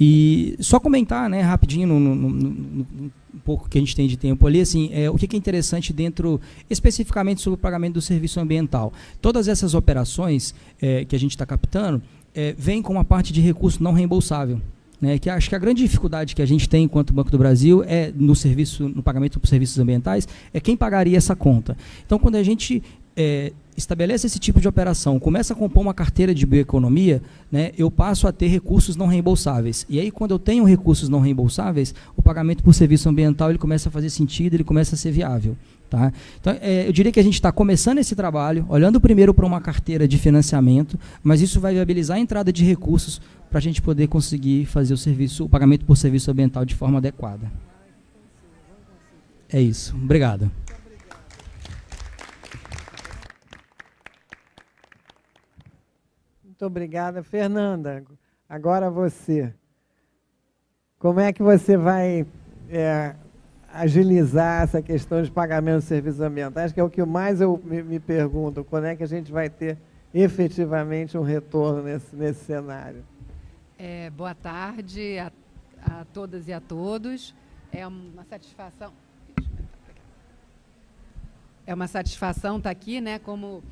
E só comentar, né, rapidinho, um pouco que a gente tem de tempo ali, assim, o que é interessante dentro, especificamente sobre o pagamento do serviço ambiental. Todas essas operações que a gente está captando, vêm com uma parte de recurso não reembolsável, né, que acho que a grande dificuldade que a gente tem enquanto Banco do Brasil no pagamento por serviços ambientais, é quem pagaria essa conta. Então, quando a gente estabelece esse tipo de operação, começa a compor uma carteira de bioeconomia, né, eu passo a ter recursos não reembolsáveis. E aí, quando eu tenho recursos não reembolsáveis, o pagamento por serviço ambiental ele começa a fazer sentido, ele começa a ser viável. Tá? Então, eu diria que a gente está começando esse trabalho, olhando primeiro para uma carteira de financiamento, mas isso vai viabilizar a entrada de recursos para a gente poder conseguir fazer o pagamento por serviço ambiental de forma adequada. É isso. Obrigado. Muito obrigada. Fernanda, agora você. Como é que você vai agilizar essa questão de pagamento de serviços ambientais, que é o que mais eu me pergunto, quando é que a gente vai ter efetivamente um retorno nesse cenário? Boa tarde a todas e a todos. É uma satisfação. É uma satisfação estar aqui, né? Como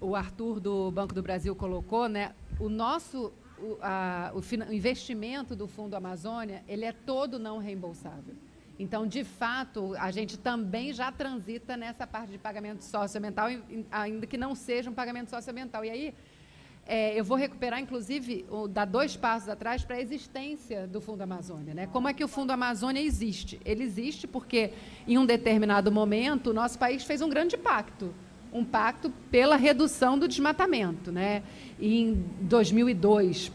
o Arthur do Banco do Brasil colocou, né? O investimento do Fundo Amazônia, ele é todo não reembolsável. Então, de fato, a gente também já transita nessa parte de pagamento socioambiental, ainda que não seja um pagamento socioambiental. E aí, eu vou recuperar, inclusive, dar 2 passos atrás para a existência do Fundo Amazônia, né? Como é que o Fundo Amazônia existe? Ele existe porque, em um determinado momento, o nosso país fez um grande pacto, um pacto pela redução do desmatamento, né? E em 2002,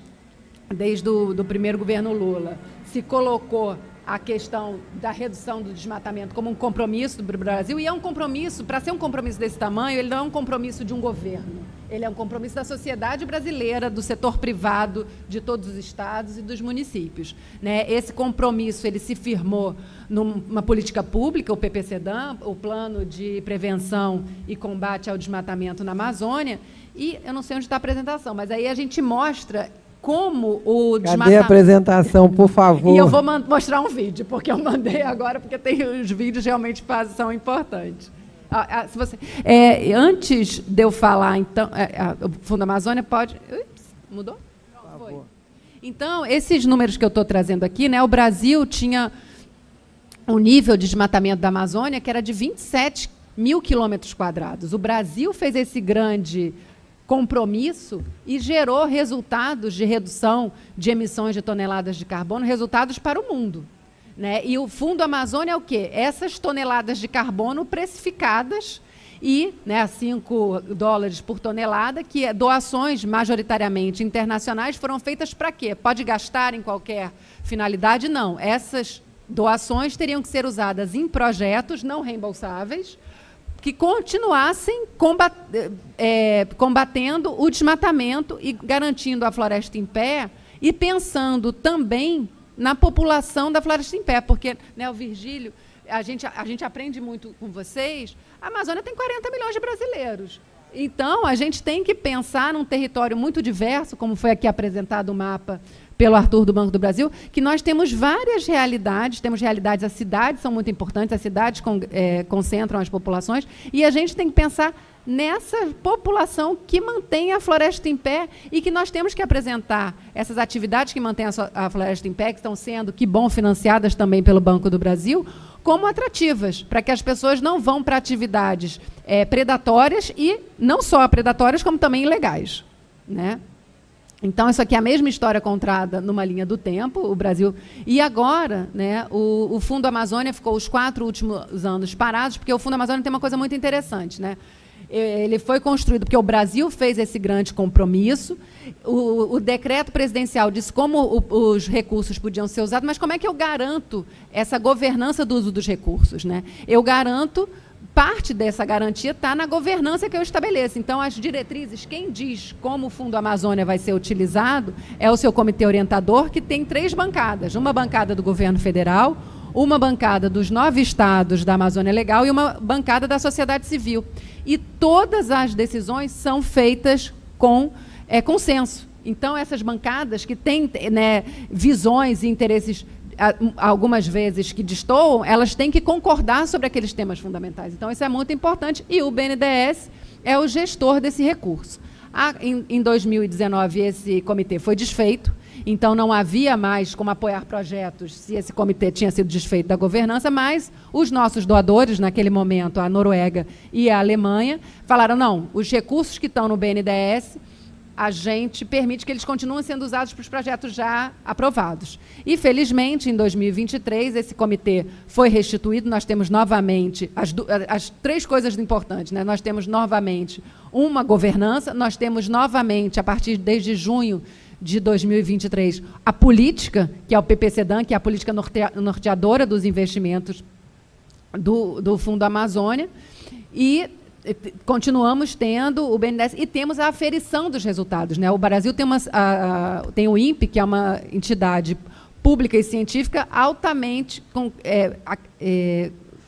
desde o primeiro governo Lula, se colocou a questão da redução do desmatamento como um compromisso do Brasil, e é um compromisso, para ser um compromisso desse tamanho, ele não é um compromisso de um governo, ele é um compromisso da sociedade brasileira, do setor privado, de todos os estados e dos municípios, né? Esse compromisso, ele se firmou numa política pública, o PPCDAM, o Plano de Prevenção e Combate ao Desmatamento na Amazônia, e eu não sei onde está a apresentação, mas aí a gente mostra como o desmatamento... Cadê a apresentação, por favor? E eu vou mostrar um vídeo, porque eu mandei agora, porque os vídeos realmente são importantes. Se você, antes de eu falar, então, o Fundo Amazônia pode... Ups, mudou? Não, foi. Então, esses números que eu estou trazendo aqui, né, o Brasil tinha um nível de desmatamento da Amazônia que era de 27 mil quilômetros quadrados. O Brasil fez esse grande compromisso e gerou resultados de redução de emissões de toneladas de carbono, resultados para o mundo, né? E o Fundo Amazônia é o quê? Essas toneladas de carbono precificadas e, né, a $5 por tonelada, que doações majoritariamente internacionais foram feitas para quê? Pode gastar em qualquer finalidade? Não. Essas doações teriam que ser usadas em projetos não reembolsáveis, que continuassem combatendo o desmatamento e garantindo a floresta em pé e pensando também na população da floresta em pé, porque, né, o Virgílio, a gente aprende muito com vocês, a Amazônia tem 40 milhões de brasileiros. Então, a gente tem que pensar num território muito diverso, como foi aqui apresentado o mapa pelo Arthur do Banco do Brasil, que nós temos várias realidades, as cidades são muito importantes, as cidades concentram as populações, e a gente tem que pensar nessa população que mantém a floresta em pé e que nós temos que apresentar essas atividades que mantêm a floresta em pé, que estão sendo, que bom, financiadas também pelo Banco do Brasil, como atrativas, para que as pessoas não vão para atividades predatórias e não só predatórias, como também ilegais, né? Então, isso aqui é a mesma história contada numa linha do tempo, o Brasil. E agora, né, o Fundo Amazônia ficou os 4 últimos anos parados, porque o Fundo Amazônia tem uma coisa muito interessante, né? Ele foi construído porque o Brasil fez esse grande compromisso, o decreto presidencial disse como os recursos podiam ser usados, mas como é que eu garanto essa governança do uso dos recursos, né? Eu garanto... Parte dessa garantia está na governança que eu estabeleço. Então, as diretrizes, quem diz como o Fundo Amazônia vai ser utilizado é o seu comitê orientador, que tem 3 bancadas. Uma bancada do governo federal, uma bancada dos 9 estados da Amazônia Legal e uma bancada da sociedade civil. E todas as decisões são feitas com consenso. Então, essas bancadas que têm, né, visões e interesses algumas vezes que destoam, elas têm que concordar sobre aqueles temas fundamentais. Então, isso é muito importante e o BNDES é o gestor desse recurso. Em 2019, esse comitê foi desfeito, então não havia mais como apoiar projetos se esse comitê tinha sido desfeito da governança, mas os nossos doadores, naquele momento, a Noruega e a Alemanha, falaram, não, os recursos que estão no BNDES, a gente permite que eles continuem sendo usados para os projetos já aprovados. E, felizmente, em 2023, esse comitê foi restituído, nós temos novamente as 3 coisas importantes, né? Nós temos novamente uma governança, nós temos novamente, a partir desde junho de 2023, a política, que é o PPCDAM, que é a política norteadora dos investimentos do Fundo Amazônia, e continuamos tendo o BNDES e temos a aferição dos resultados, né? O Brasil tem o INPE, que é uma entidade pública e científica altamente...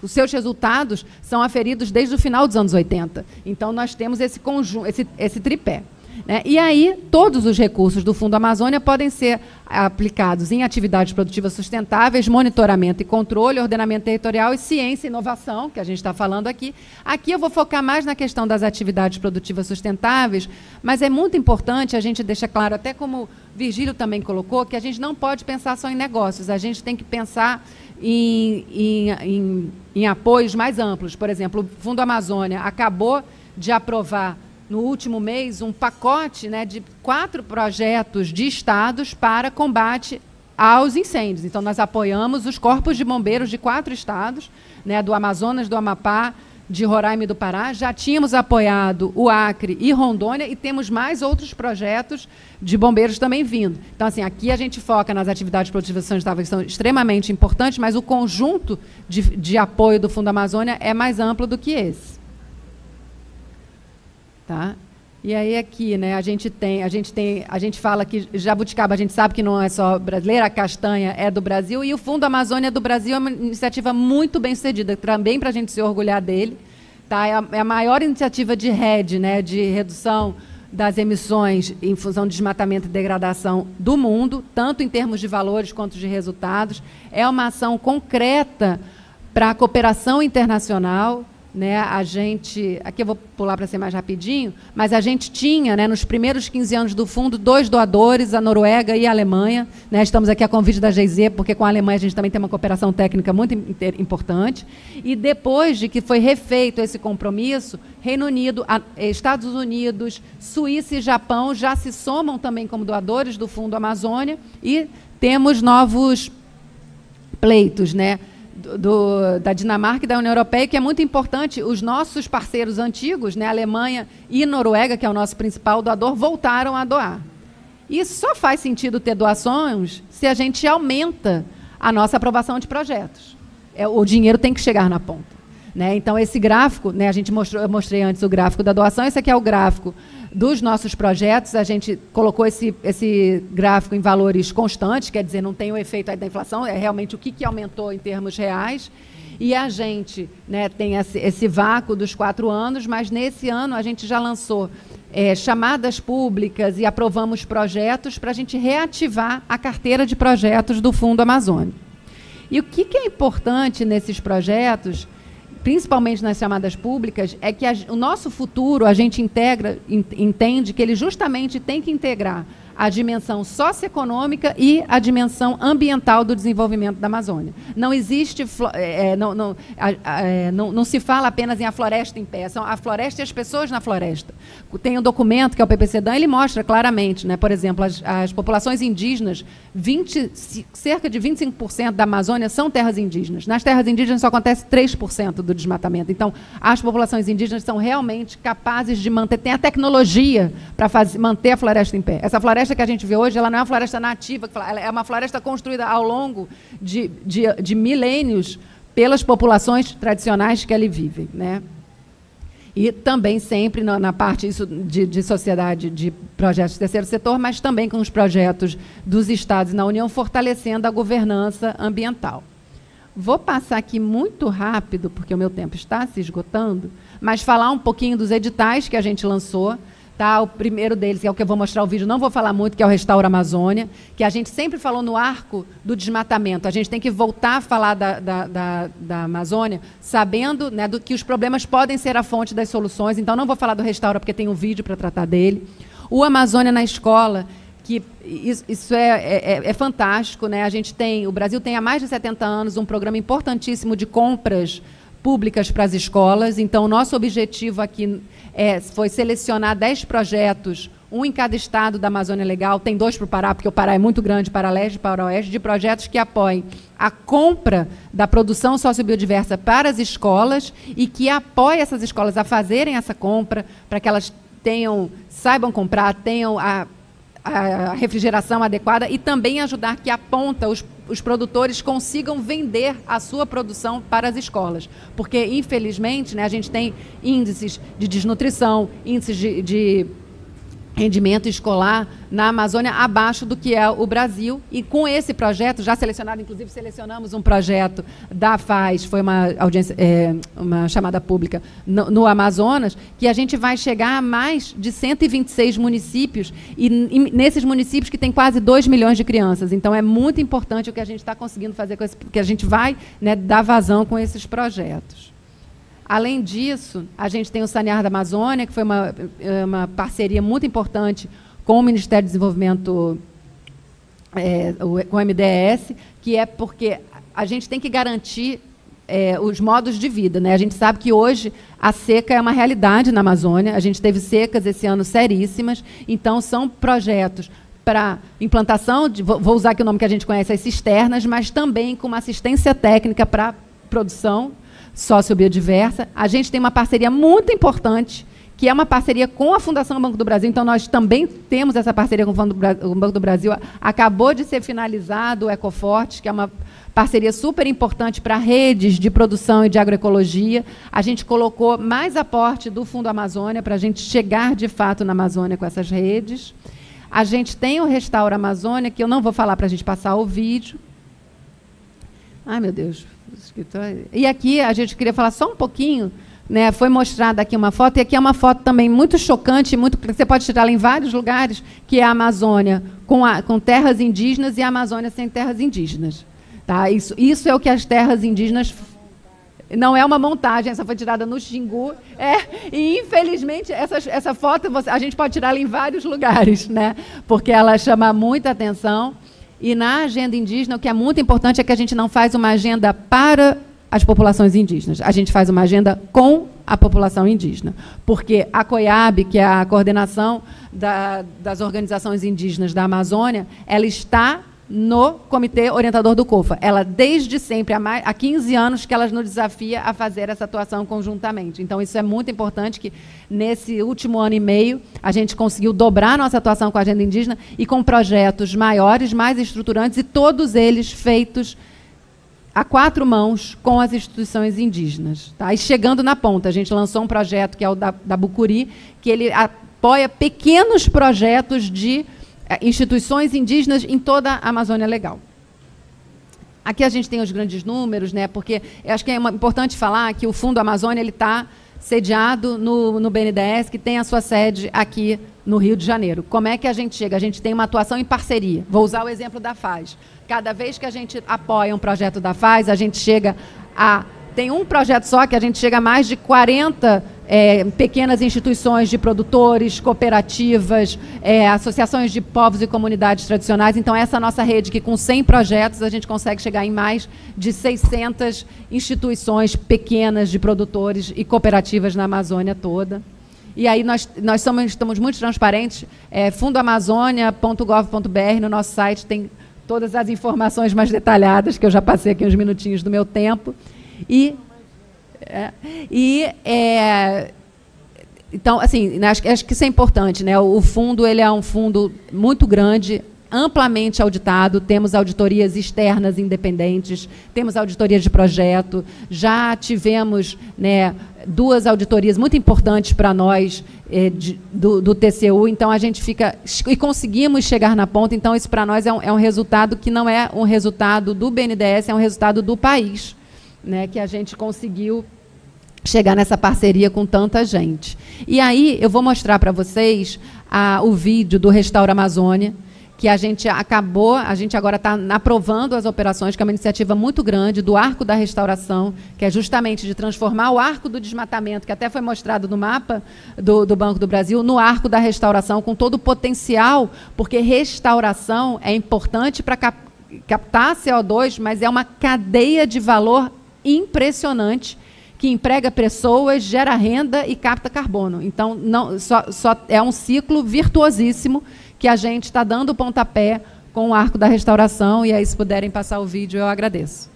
os seus resultados são aferidos desde o final dos anos 80. Então, nós temos esse conjunto, esse tripé. né? E aí, todos os recursos do Fundo Amazônia podem ser aplicados em atividades produtivas sustentáveis, monitoramento e controle, ordenamento territorial e ciência e inovação, que a gente está falando aqui. Aqui eu vou focar mais na questão das atividades produtivas sustentáveis, mas é muito importante a gente deixar claro, até como Virgílio também colocou, que a gente não pode pensar só em negócios, a gente tem que pensar em apoios mais amplos. Por exemplo, o Fundo Amazônia acabou de aprovar, no último mês, um pacote, né, de 4 projetos de estados para combate aos incêndios. Então, nós apoiamos os corpos de bombeiros de 4 estados, né, do Amazonas, do Amapá, de Roraima e do Pará. Já tínhamos apoiado o Acre e Rondônia e temos mais outros projetos de bombeiros também vindo. Então, assim, aqui a gente foca nas atividades produtivas sustentáveis, que são extremamente importantes, mas o conjunto de apoio do Fundo Amazônia é mais amplo do que esse. Tá? E aí aqui, né, a gente fala que jabuticaba, a gente sabe que não é só brasileira, a castanha é do Brasil, e o Fundo Amazônia do Brasil é uma iniciativa muito bem sucedida, também para a gente se orgulhar dele. Tá? É a maior iniciativa de RED, né, de redução das emissões em função de desmatamento e degradação do mundo, tanto em termos de valores quanto de resultados. É uma ação concreta para a cooperação internacional. Né, a gente, aqui eu vou pular para ser mais rapidinho, mas a gente tinha, né, nos primeiros 15 anos do fundo, 2 doadores, a Noruega e a Alemanha. Né, estamos aqui a convite da GIZ, porque com a Alemanha a gente também tem uma cooperação técnica muito importante. E depois de que foi refeito esse compromisso, Reino Unido, Estados Unidos, Suíça e Japão já se somam também como doadores do Fundo Amazônia, e temos novos pleitos, né, da Dinamarca e da União Europeia, que é muito importante. Os nossos parceiros antigos, né, Alemanha e Noruega, que é o nosso principal doador, voltaram a doar. E só faz sentido ter doações se a gente aumenta a nossa aprovação de projetos. O dinheiro tem que chegar na ponta. Né? Então, esse gráfico, né, eu mostrei antes o gráfico da doação, esse aqui é o gráfico dos nossos projetos. A gente colocou esse gráfico em valores constantes, quer dizer, não tem o efeito aí da inflação, é realmente o que aumentou em termos reais. E a gente, né, tem esse vácuo dos 4 anos, mas nesse ano a gente já lançou chamadas públicas e aprovamos projetos para a gente reativar a carteira de projetos do Fundo Amazônia. E o que é importante nesses projetos, principalmente nas chamadas públicas, é que o nosso futuro, a gente entende que ele justamente tem que integrar a dimensão socioeconômica e a dimensão ambiental do desenvolvimento da Amazônia. Não existe, não se fala apenas em a floresta em pé, são a floresta e as pessoas na floresta. Tem um documento que é o PPCDAN, ele mostra claramente, né, por exemplo, as populações indígenas, cerca de 25% da Amazônia são terras indígenas. Nas terras indígenas só acontece 3% do desmatamento. Então, as populações indígenas são realmente capazes de manter, tem a tecnologia para manter a floresta em pé. Essa floresta que a gente vê hoje, ela não é uma floresta nativa, ela é uma floresta construída ao longo de milênios pelas populações tradicionais que ali vivem. Né? E também sempre na parte de sociedade, de projetos do terceiro setor, mas também com os projetos dos estados e na União, fortalecendo a governança ambiental. Vou passar aqui muito rápido, porque o meu tempo está se esgotando, mas falar um pouquinho dos editais que a gente lançou. Tá, o primeiro deles, que é o que eu vou mostrar o vídeo, não vou falar muito, que é o Restaura Amazônia, que a gente sempre falou no arco do desmatamento. A gente tem que voltar a falar da Amazônia, sabendo, né, que os problemas podem ser a fonte das soluções. Então, não vou falar do Restaura, porque tem um vídeo para tratar dele. O Amazônia na Escola, que isso é fantástico. Né? O Brasil tem há mais de 70 anos um programa importantíssimo de compras públicas para as escolas. Então, o nosso objetivo aqui foi selecionar 10 projetos, um em cada estado da Amazônia Legal, tem 2 para o Pará, porque o Pará é muito grande, para leste e para oeste, de projetos que apoiem a compra da produção sociobiodiversa para as escolas e que apoiem essas escolas a fazerem essa compra, para que elas saibam comprar, tenham a refrigeração adequada e também ajudar que a ponta, os produtores consigam vender a sua produção para as escolas. Porque, infelizmente, né, a gente tem índices de desnutrição, índices de rendimento escolar na Amazônia abaixo do que é o Brasil. E com esse projeto, já selecionado, inclusive selecionamos um projeto da FAES, foi uma audiência, uma chamada pública no Amazonas, que a gente vai chegar a mais de 126 municípios, e nesses municípios que tem quase 2 milhões de crianças. Então é muito importante o que a gente está conseguindo fazer com esse, porque a gente vai, né, dar vazão com esses projetos. Além disso, a gente tem o Sanear da Amazônia, que foi uma parceria muito importante com o Ministério do Desenvolvimento, com o MDS, que é porque a gente tem que garantir os modos de vida, né? A gente sabe que hoje a seca é uma realidade na Amazônia, a gente teve secas esse ano seríssimas, então são projetos para implantação, vou usar aqui o nome que a gente conhece, as cisternas, mas também com uma assistência técnica para produção sociobiodiversa. A gente tem uma parceria muito importante, que é uma parceria com a Fundação Banco do Brasil. Então, nós também temos essa parceria com o Banco do Brasil. Acabou de ser finalizado o Ecoforte, que é uma parceria super importante para redes de produção e de agroecologia. A gente colocou mais aporte do Fundo Amazônia para a gente chegar, de fato, na Amazônia com essas redes. A gente tem o Restaura Amazônia, que eu não vou falar para a gente passar o vídeo. Ai, meu Deus. E aqui a gente queria falar só um pouquinho, né? Foi mostrada aqui uma foto, e aqui é uma foto também muito chocante, você pode tirá-la em vários lugares, que é a Amazônia com terras indígenas e a Amazônia sem terras indígenas. Tá? Isso é o que as terras indígenas... Não é uma montagem, essa foi tirada no Xingu. E, infelizmente, essa foto a gente pode tirá-la em vários lugares, né? Porque ela chama muita atenção. E na agenda indígena, o que é muito importante é que a gente não faz uma agenda para as populações indígenas. A gente faz uma agenda com a população indígena. Porque a COIAB, que é a coordenação das organizações indígenas da Amazônia, ela está no Comitê Orientador do COFA. Ela, desde sempre, há 15 anos, que ela nos desafia a fazer essa atuação conjuntamente. Então, isso é muito importante, que nesse último ano e meio a gente conseguiu dobrar a nossa atuação com a agenda indígena e com projetos maiores, mais estruturantes, e todos eles feitos a 4 mãos com as instituições indígenas. Tá? E chegando na ponta, a gente lançou um projeto que é o da Bucuri, que ele apoia pequenos projetos de instituições indígenas em toda a Amazônia Legal. Aqui a gente tem os grandes números, né, porque eu acho que é importante falar que o Fundo Amazônia está sediado no BNDES, que tem a sua sede aqui no Rio de Janeiro. Como é que a gente chega? A gente tem uma atuação em parceria. Vou usar o exemplo da FAES. Cada vez que a gente apoia um projeto da FAES, a gente chega a... Tem um projeto só que a gente chega a mais de 40 pequenas instituições de produtores, cooperativas, associações de povos e comunidades tradicionais. Então, essa nossa rede, que com 100 projetos, a gente consegue chegar em mais de 600 instituições pequenas de produtores e cooperativas na Amazônia toda. E aí nós estamos muito transparentes. fundoamazônia.gov.br, no nosso site tem todas as informações mais detalhadas, que eu já passei aqui uns minutinhos do meu tempo. Então, assim, acho que isso é importante, né? O fundo, ele é um fundo muito grande, amplamente auditado, temos auditorias externas independentes, temos auditorias de projeto, já tivemos, né, 2 auditorias muito importantes para nós do TCU, então a gente fica... E conseguimos chegar na ponta, então isso para nós é um resultado que não é um resultado do BNDES, é um resultado do país, né, que a gente conseguiu chegar nessa parceria com tanta gente. E aí eu vou mostrar para vocês o vídeo do Restaura Amazônia, que a gente agora está aprovando as operações, que é uma iniciativa muito grande do Arco da Restauração, que é justamente de transformar o Arco do Desmatamento, que até foi mostrado no mapa do Banco do Brasil, no Arco da Restauração, com todo o potencial, porque restauração é importante para captar CO2, mas é uma cadeia de valor impressionante, que emprega pessoas, gera renda e capta carbono. Então, só é um ciclo virtuosíssimo que a gente está dando o pontapé com o Arco da Restauração. E aí, se puderem passar o vídeo, eu agradeço.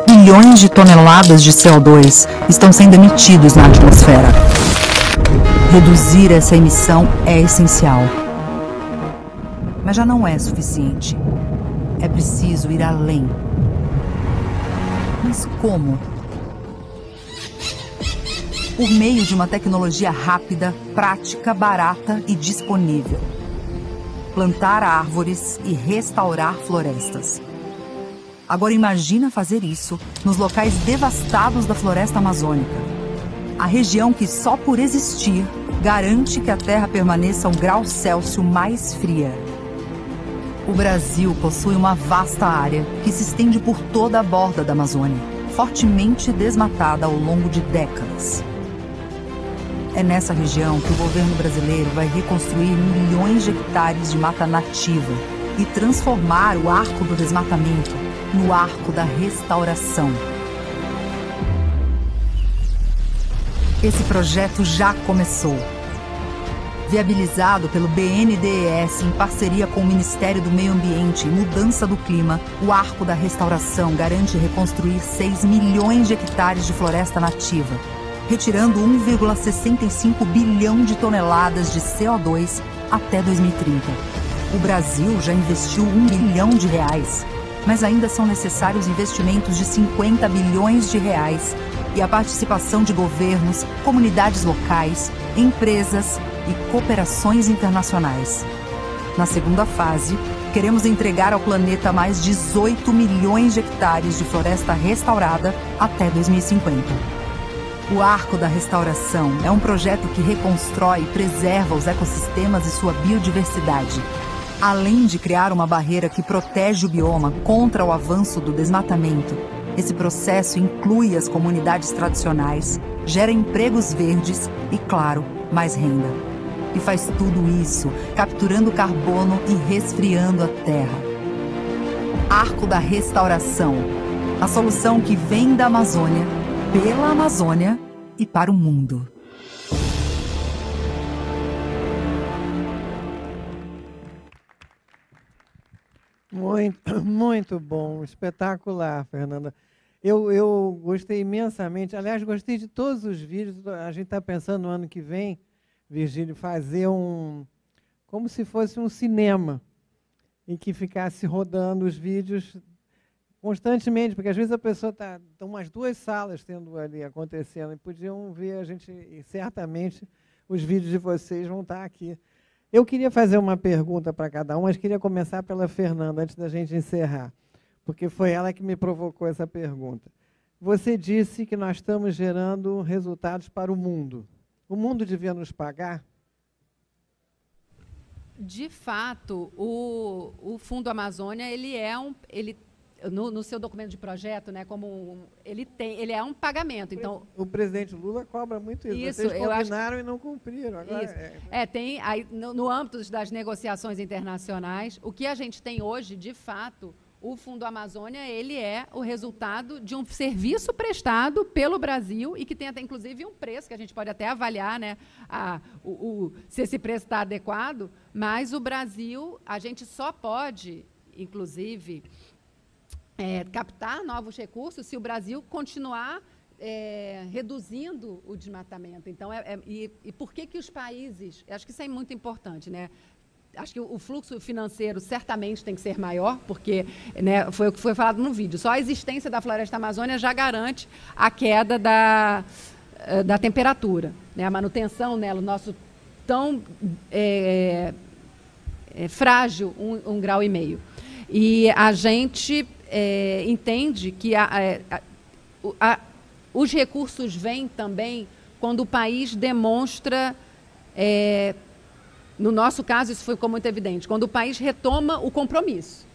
Bilhões de toneladas de CO2 estão sendo emitidos na atmosfera. Reduzir essa emissão é essencial. Mas já não é suficiente. É preciso ir além. Mas como? Por meio de uma tecnologia rápida, prática, barata e disponível. Plantar árvores e restaurar florestas. Agora imagina fazer isso nos locais devastados da floresta amazônica. A região que só por existir garante que a Terra permaneça 1 grau Celsius mais fria. O Brasil possui uma vasta área que se estende por toda a borda da Amazônia, fortemente desmatada ao longo de décadas. É nessa região que o governo brasileiro vai reconstruir milhões de hectares de mata nativa e transformar o arco do desmatamento no arco da restauração. Esse projeto já começou. Viabilizado pelo BNDES em parceria com o Ministério do Meio Ambiente e Mudança do Clima, o Arco da Restauração garante reconstruir 6 milhões de hectares de floresta nativa, retirando 1,65 bilhão de toneladas de CO2 até 2030. O Brasil já investiu R$1 bilhão, mas ainda são necessários investimentos de 50 bilhões de reais e a participação de governos, comunidades locais, empresas e cooperações internacionais. Na segunda fase, queremos entregar ao planeta mais 18 milhões de hectares de floresta restaurada até 2050. O Arco da Restauração é um projeto que reconstrói e preserva os ecossistemas e sua biodiversidade, além de criar uma barreira que protege o bioma contra o avanço do desmatamento. Esse processo inclui as comunidades tradicionais, gera empregos verdes e, claro, mais renda. E faz tudo isso capturando carbono e resfriando a terra. Arco da Restauração, a solução que vem da Amazônia, pela Amazônia e para o mundo. Muito bom, espetacular, Fernanda. Eu gostei imensamente, aliás, gostei de todos os vídeos. A gente está pensando no ano que vem, Virgílio, fazer como se fosse um cinema, em que ficasse rodando os vídeos constantemente, porque às vezes a pessoa está umas 2 salas tendo ali acontecendo, e podiam ver a gente, e certamente os vídeos de vocês vão estar aqui. Eu queria fazer uma pergunta para cada um, mas queria começar pela Fernanda, antes da gente encerrar, porque foi ela que me provocou essa pergunta. Você disse que nós estamos gerando resultados para o mundo. O mundo devia nos pagar? De fato, o Fundo Amazônia, no seu documento de projeto, né, ele é um pagamento. Então, o presidente Lula cobra muito isso. Vocês combinaram e não cumpriram. Agora, tem aí, no âmbito das negociações internacionais, o que a gente tem hoje, de fato, o Fundo Amazônia, ele é o resultado de um serviço prestado pelo Brasil e que tem até, inclusive, um preço que a gente pode até avaliar, né, se esse preço está adequado, mas o Brasil, a gente só pode, inclusive, captar novos recursos se o Brasil continuar reduzindo o desmatamento. Então, e por que os países... Acho que isso é muito importante, né? Acho que o fluxo financeiro certamente tem que ser maior, porque, né, foi o que foi falado no vídeo. Só a existência da floresta amazônica já garante a queda da temperatura, né? A manutenção, né, o nosso tão frágil 1,5 grau. E a gente entende que os recursos vêm também quando o país demonstra... no nosso caso, isso ficou muito evidente, quando o país retoma o compromisso.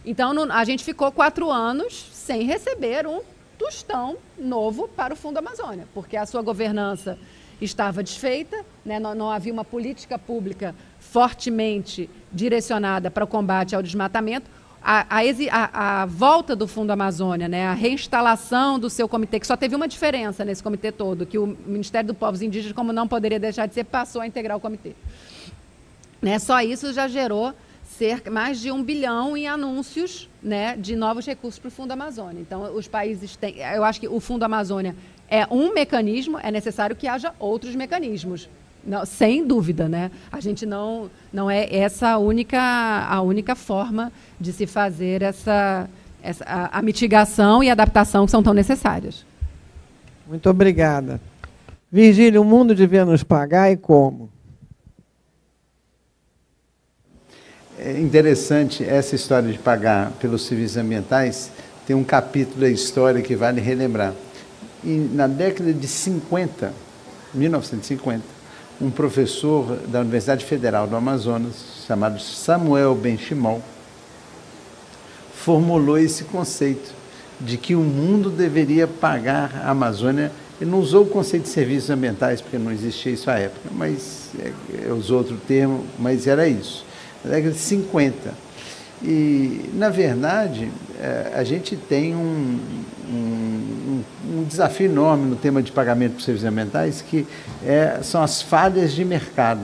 Então, a gente ficou 4 anos sem receber um tostão novo para o Fundo Amazônia, porque a sua governança estava desfeita, né? Não havia uma política pública fortemente direcionada para o combate ao desmatamento. A volta do Fundo Amazônia, né? A reinstalação do seu comitê, que só teve uma diferença nesse comitê todo, que o Ministério dos Povos Indígenas, como não poderia deixar de ser, passou a integrar o comitê. Né? Só isso já gerou mais de 1 bilhão em anúncios, né, de novos recursos para o Fundo Amazônia. Então, os países têm... Eu acho que o Fundo Amazônia é um mecanismo, é necessário que haja outros mecanismos, Não, sem dúvida, né? A gente não é essa a única forma de se fazer a mitigação e adaptação que são tão necessárias. Muito obrigada. Virgílio, o mundo devia nos pagar e como? É interessante essa história de pagar pelos serviços ambientais. Tem um capítulo da história que vale relembrar. E na década de 1950, um professor da Universidade Federal do Amazonas, chamado Samuel Benchimol, formulou esse conceito de que o mundo deveria pagar a Amazônia. Ele não usou o conceito de serviços ambientais, porque não existia isso à época, mas usou outro termo, mas era isso. Na década de 50. E, na verdade, a gente tem um desafio enorme no tema de pagamento por serviços ambientais, que são as falhas de mercado.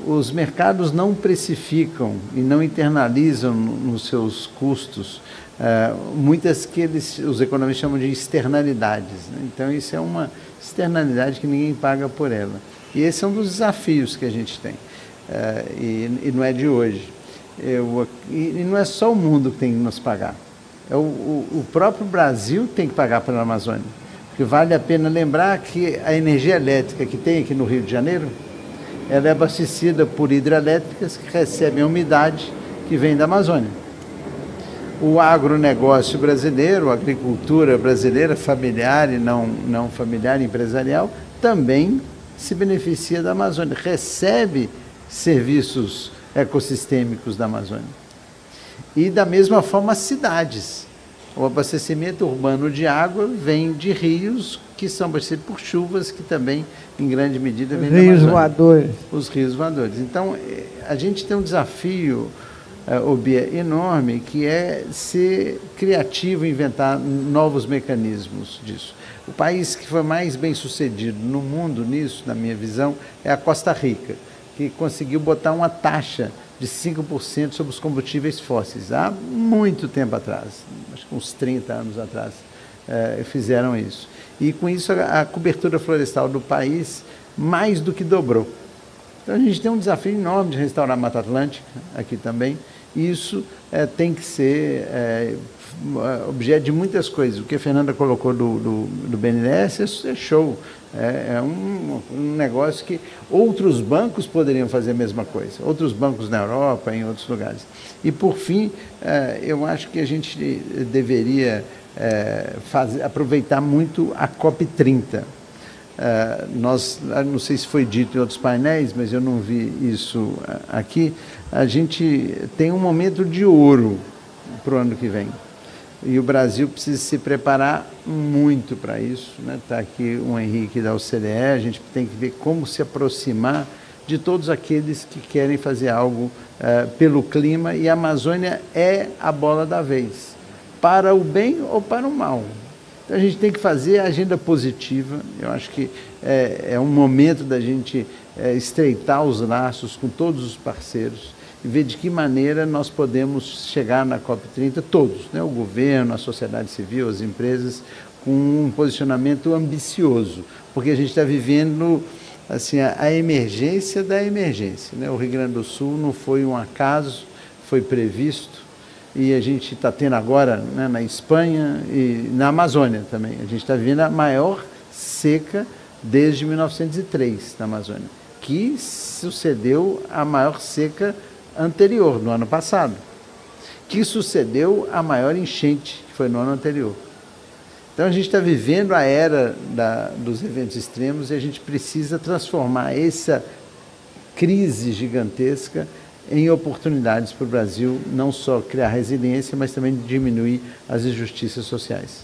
Os mercados não precificam e não internalizam nos seus custos muitas que os economistas chamam de externalidades, né? Então, isso é uma externalidade que ninguém paga por ela. E esse é um dos desafios que a gente tem. E não é de hoje. E não é só o mundo que tem que nos pagar. O próprio Brasil tem que pagar pela Amazônia. Porque vale a pena lembrar que a energia elétrica que tem aqui no Rio de Janeiro, ela é abastecida por hidrelétricas que recebem a umidade que vem da Amazônia. O agronegócio brasileiro, a agricultura brasileira, familiar e não familiar, empresarial, também se beneficia da Amazônia, recebe serviços ecossistêmicos da Amazônia. E, da mesma forma, as cidades. O abastecimento urbano de água vem de rios que são abastecidos por chuvas, que também, em grande medida, vêm da Amazônia. Rios voadores. Os rios voadores. Então, a gente tem um desafio, Bia, enorme, que é ser criativo, inventar novos mecanismos disso. O país que foi mais bem sucedido no mundo nisso, na minha visão, é a Costa Rica, que conseguiu botar uma taxa de 5% sobre os combustíveis fósseis, há muito tempo atrás, acho que uns 30 anos atrás, fizeram isso. E com isso a cobertura florestal do país mais do que dobrou. Então a gente tem um desafio enorme de restaurar a Mata Atlântica aqui também, e isso tem que ser objeto de muitas coisas. O que a Fernanda colocou do BNDES é show. É um negócio que outros bancos poderiam fazer a mesma coisa. Outros bancos na Europa, em outros lugares. E, por fim, eu acho que a gente deveria aproveitar muito a COP30. Não sei se foi dito em outros painéis, mas eu não vi isso aqui. A gente tem um momento de ouro para o ano que vem. E o Brasil precisa se preparar muito para isso, né? Está aqui o Henrique da OCDE, a gente tem que ver como se aproximar de todos aqueles que querem fazer algo pelo clima, e a Amazônia é a bola da vez, para o bem ou para o mal. Então a gente tem que fazer a agenda positiva. Eu acho que é um momento da gente estreitar os laços com todos os parceiros e ver de que maneira nós podemos chegar na COP30, todos, né? O governo, a sociedade civil, as empresas, com um posicionamento ambicioso, porque a gente está vivendo assim, a emergência da emergência, né? O Rio Grande do Sul não foi um acaso, foi previsto, e a gente está tendo agora, né, na Espanha e na Amazônia também, a gente está vivendo a maior seca desde 1903 na Amazônia, que sucedeu a maior seca anterior, no ano passado, que sucedeu a maior enchente, que foi no ano anterior. Então a gente está vivendo a era dos eventos extremos, e a gente precisa transformar essa crise gigantesca em oportunidades para o Brasil, não só criar resiliência, mas também diminuir as injustiças sociais.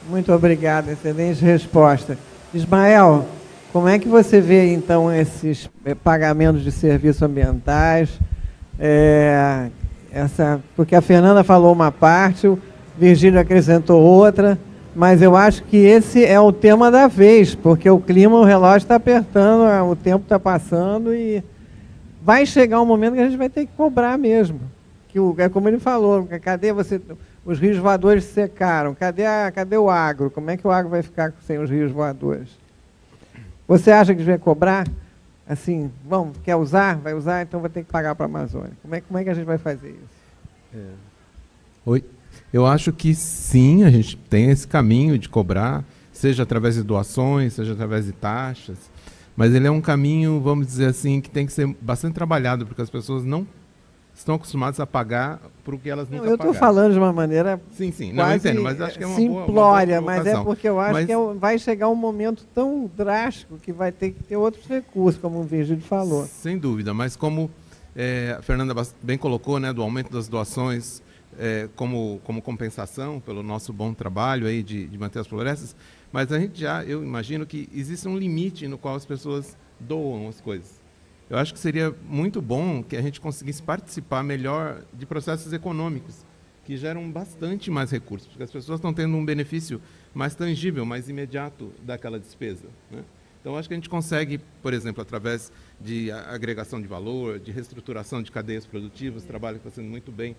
Muito obrigado, excelente resposta. Ismael, como é que você vê, então, esses pagamentos de serviços ambientais? Porque a Fernanda falou uma parte, o Virgílio acrescentou outra, mas eu acho que esse é o tema da vez, porque o clima, o relógio está apertando, o tempo está passando, e vai chegar um momento que a gente vai ter que cobrar mesmo. É como ele falou, cadê os rios voadores secaram, cadê o agro? Como é que o agro vai ficar sem os rios voadores? Você acha que devia cobrar? Assim, vamos, quer usar? Vai usar, então vai ter que pagar para a Amazônia. Como é que a gente vai fazer isso? Oi? Eu acho que sim, a gente tem esse caminho de cobrar, seja através de doações, seja através de taxas, mas ele é um caminho, vamos dizer assim, que tem que ser bastante trabalhado, porque as pessoas não estão acostumadas a pagar por o que elas nunca pagaram. Eu estou falando de uma maneira não, eu entendo, mas acho que é uma simplória, boa mas é porque eu acho que vai chegar um momento tão drástico que vai ter que ter outros recursos, como o Virgílio falou. Sem dúvida, mas como a Fernanda bem colocou, né, do aumento das doações como compensação pelo nosso bom trabalho aí de manter as florestas, mas eu imagino que existe um limite no qual as pessoas doam as coisas. Eu acho que seria muito bom que a gente conseguisse participar melhor de processos econômicos que geram bastante mais recursos, porque as pessoas estão tendo um benefício mais tangível, mais imediato daquela despesa, né? Então, acho que a gente consegue, por exemplo, através de agregação de valor, de reestruturação de cadeias produtivas, trabalho que está sendo muito bem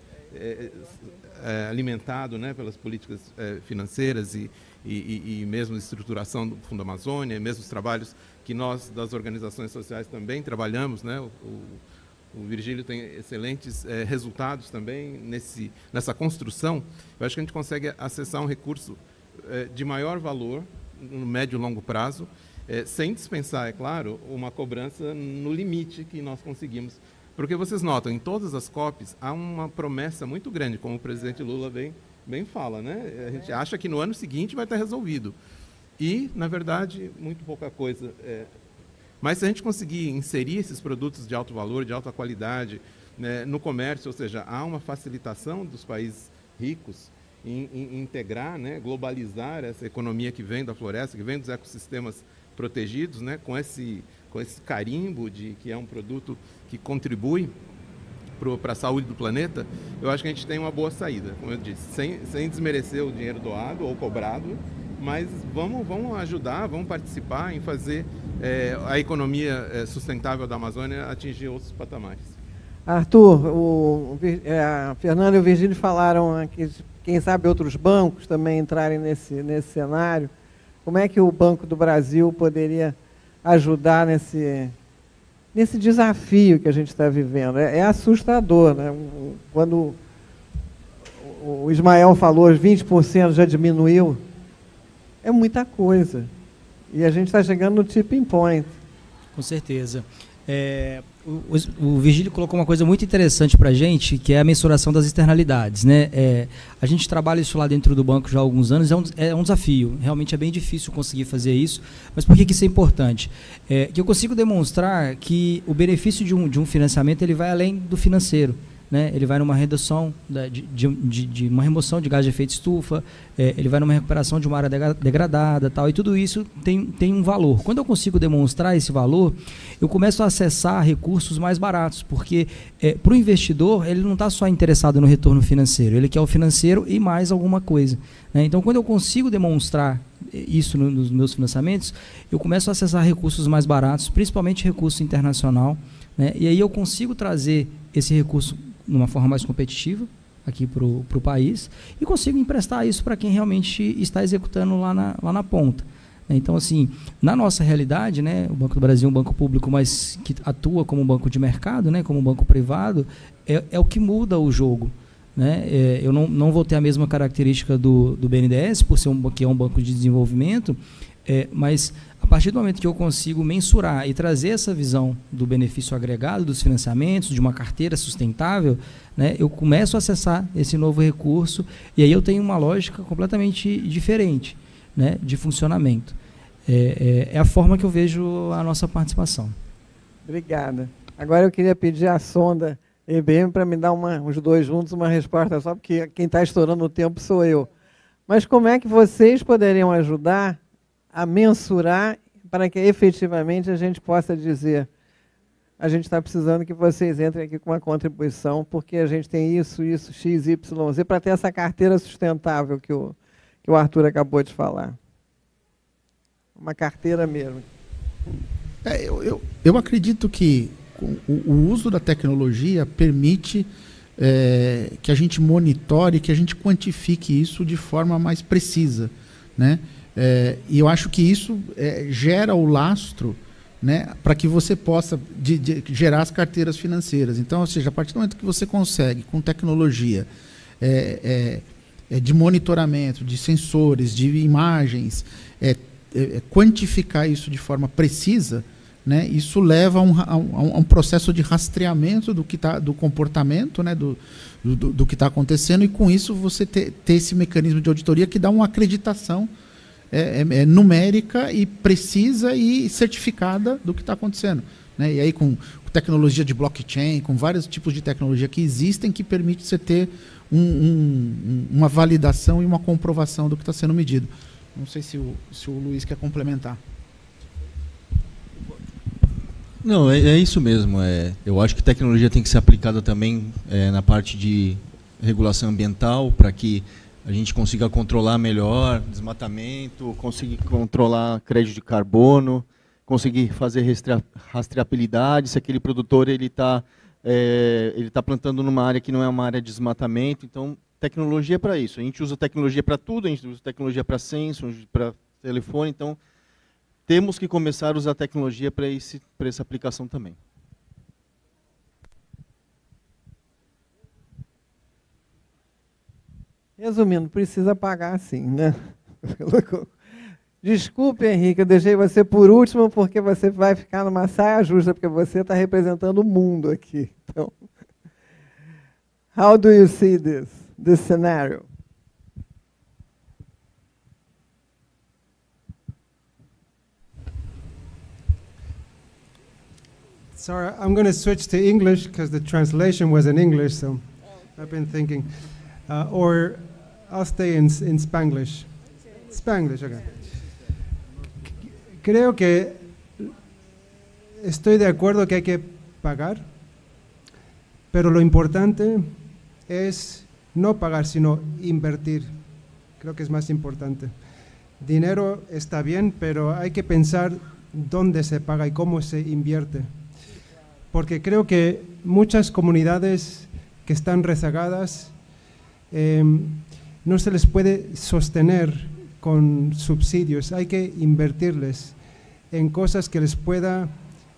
alimentado, né, pelas políticas financeiras e mesmo estruturação do Fundo Amazônia, mesmo os trabalhos que nós, das organizações sociais, também trabalhamos, né? O Virgílio tem excelentes resultados também nessa construção. Eu acho que a gente consegue acessar um recurso de maior valor no médio e longo prazo, sem dispensar, é claro, uma cobrança no limite que nós conseguimos. Porque vocês notam, em todas as COPs, há uma promessa muito grande, como o presidente Lula bem fala, né? A gente acha que no ano seguinte vai estar resolvido. E, na verdade, muito pouca coisa. Mas se a gente conseguir inserir esses produtos de alto valor, de alta qualidade, né, no comércio, ou seja, há uma facilitação dos países ricos em integrar, né, globalizar essa economia que vem da floresta, que vem dos ecossistemas protegidos, né, com esse carimbo de que é um produto que contribui para a saúde do planeta, eu acho que a gente tem uma boa saída, como eu disse, sem desmerecer o dinheiro doado ou cobrado, mas vamos ajudar, vamos participar em fazer a economia sustentável da Amazônia atingir outros patamares. Arthur, a Fernanda e o Virgílio falaram aqui, quem sabe outros bancos também entrarem nesse cenário. Como é que o Banco do Brasil poderia ajudar nesse desafio que a gente está vivendo? É assustador, né? Quando o Ismael falou, os 20% já diminuiu, é muita coisa. E a gente está chegando no tipping point. Com certeza. O Virgílio colocou uma coisa muito interessante para a gente, que é a mensuração das externalidades, né? A gente trabalha isso lá dentro do banco já há alguns anos, é um desafio. Realmente é bem difícil conseguir fazer isso. Mas por que isso é importante? Que eu consigo demonstrar que o benefício de um financiamento ele vai além do financeiro. Né? Ele vai numa redução de uma remoção de gás de efeito estufa, ele vai numa recuperação de uma área degradada, tal, e tudo isso tem um valor. Quando eu consigo demonstrar esse valor, eu começo a acessar recursos mais baratos, porque para o investidor, ele não está só interessado no retorno financeiro, ele quer o financeiro e mais alguma coisa. Né? Então, quando eu consigo demonstrar isso nos meus financiamentos, eu começo a acessar recursos mais baratos, principalmente recurso internacional, né? E aí eu consigo trazer esse recurso numa forma mais competitiva aqui para o país e consigo emprestar isso para quem realmente está executando lá na ponta. Então, assim, na nossa realidade, né, o Banco do Brasil é um banco público, mas que atua como um banco de mercado, né, como um banco privado, é o que muda o jogo. Né? Eu não vou ter a mesma característica do BNDES, por ser que é um banco de desenvolvimento, mas a partir do momento que eu consigo mensurar e trazer essa visão do benefício agregado dos financiamentos, de uma carteira sustentável, né, eu começo a acessar esse novo recurso e aí eu tenho uma lógica completamente diferente, né, de funcionamento. É a forma que eu vejo a nossa participação. Obrigada. Agora eu queria pedir à sonda EBM para me dar os dois juntos uma resposta só, porque quem está estourando o tempo sou eu. Mas como é que vocês poderiam ajudar a mensurar para que efetivamente a gente possa dizer a gente está precisando que vocês entrem aqui com uma contribuição, porque a gente tem isso, X, Y, Z, para ter essa carteira sustentável que o Arthur acabou de falar. Uma carteira mesmo. Eu acredito que o uso da tecnologia permite que a gente monitore, que a gente quantifique isso de forma mais precisa, né? E eu acho que isso gera o lastro, né, para que você possa gerar as carteiras financeiras. Então, ou seja, a partir do momento que você consegue, com tecnologia, de monitoramento, de sensores, de imagens, quantificar isso de forma precisa, né, isso leva a um processo de rastreamento do comportamento, né, do que está acontecendo, e com isso você ter esse mecanismo de auditoria que dá uma acreditação numérica e precisa e certificada do que está acontecendo, né? E aí com tecnologia de blockchain, com vários tipos de tecnologia que existem, que permite você ter uma validação e uma comprovação do que está sendo medido. Não sei se o Luiz quer complementar. Não, é isso mesmo. Eu acho que tecnologia tem que ser aplicada também na parte de regulação ambiental, para que a gente consiga controlar melhor desmatamento, conseguir controlar crédito de carbono, conseguir fazer rastreabilidade, se aquele produtor ele tá plantando numa área que não é uma área de desmatamento. Então, tecnologia é para isso. A gente usa tecnologia para tudo, a gente usa tecnologia para sensor, para telefone. Então, temos que começar a usar tecnologia para essa aplicação também. Resumindo, precisa pagar sim, né? Desculpe, Henrique, eu deixei você por último porque você vai ficar numa saia justa, porque você está representando o mundo aqui. Então, how do you see this scenario? Sorry, I'm going to switch to English because the translation was in English, so I've been thinking. Or I'll stay in Spanglish. Spanglish, okay. Creo que estoy de acuerdo que hay que pagar, pero lo importante es no pagar, sino invertir. Creo que es más importante. Dinero está bien, pero hay que pensar dónde se paga y cómo se invierte. Porque creo que muchas comunidades que están rezagadas no se les puede sostener con subsidios, hay que invertirles en cosas que les pueda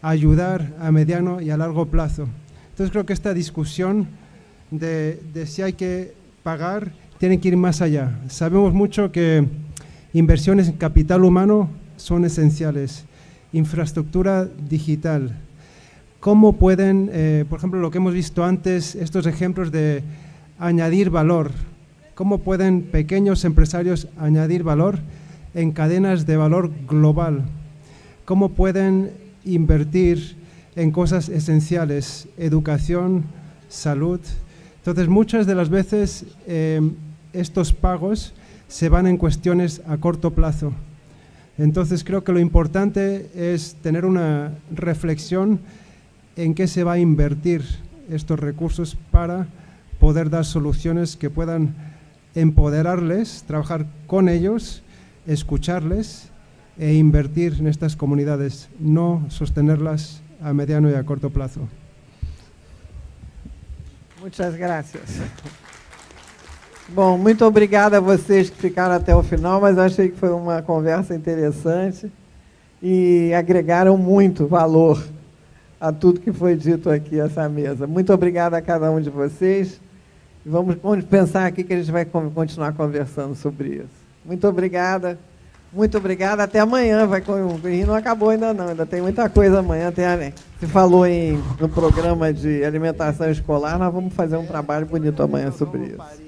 ayudar a mediano y a largo plazo. Entonces creo que esta discusión de si hay que pagar tiene que ir más allá. Sabemos mucho que inversiones en capital humano son esenciales, infraestructura digital. ¿Cómo pueden, por ejemplo, lo que hemos visto antes, estos ejemplos de añadir valor? ¿Cómo pueden pequeños empresarios añadir valor en cadenas de valor global? ¿Cómo pueden invertir en cosas esenciales? Educación, salud. Entonces, muchas de las veces estos pagos se van en cuestiones a corto plazo. Entonces, creo que lo importante es tener una reflexión en qué se va a invertir estos recursos para poder dar soluciones que puedan empoderarles, trabajar con ellos, escucharles e invertir en estas comunidades, no sostenerlas a mediano y a corto plazo. Muchas gracias. Bom, muito obrigada a vocês que ficaram até o final, mas achei que foi uma conversa interessante e agregaram muito valor a tudo que foi dito aqui nessa mesa. Muito obrigada a cada um de vocês. Vamos pensar aqui que a gente vai continuar conversando sobre isso. Muito obrigada. Muito obrigada. Até amanhã. Não acabou ainda não. Ainda tem muita coisa amanhã. Se falou no programa de alimentação escolar, nós vamos fazer um trabalho bonito amanhã sobre isso.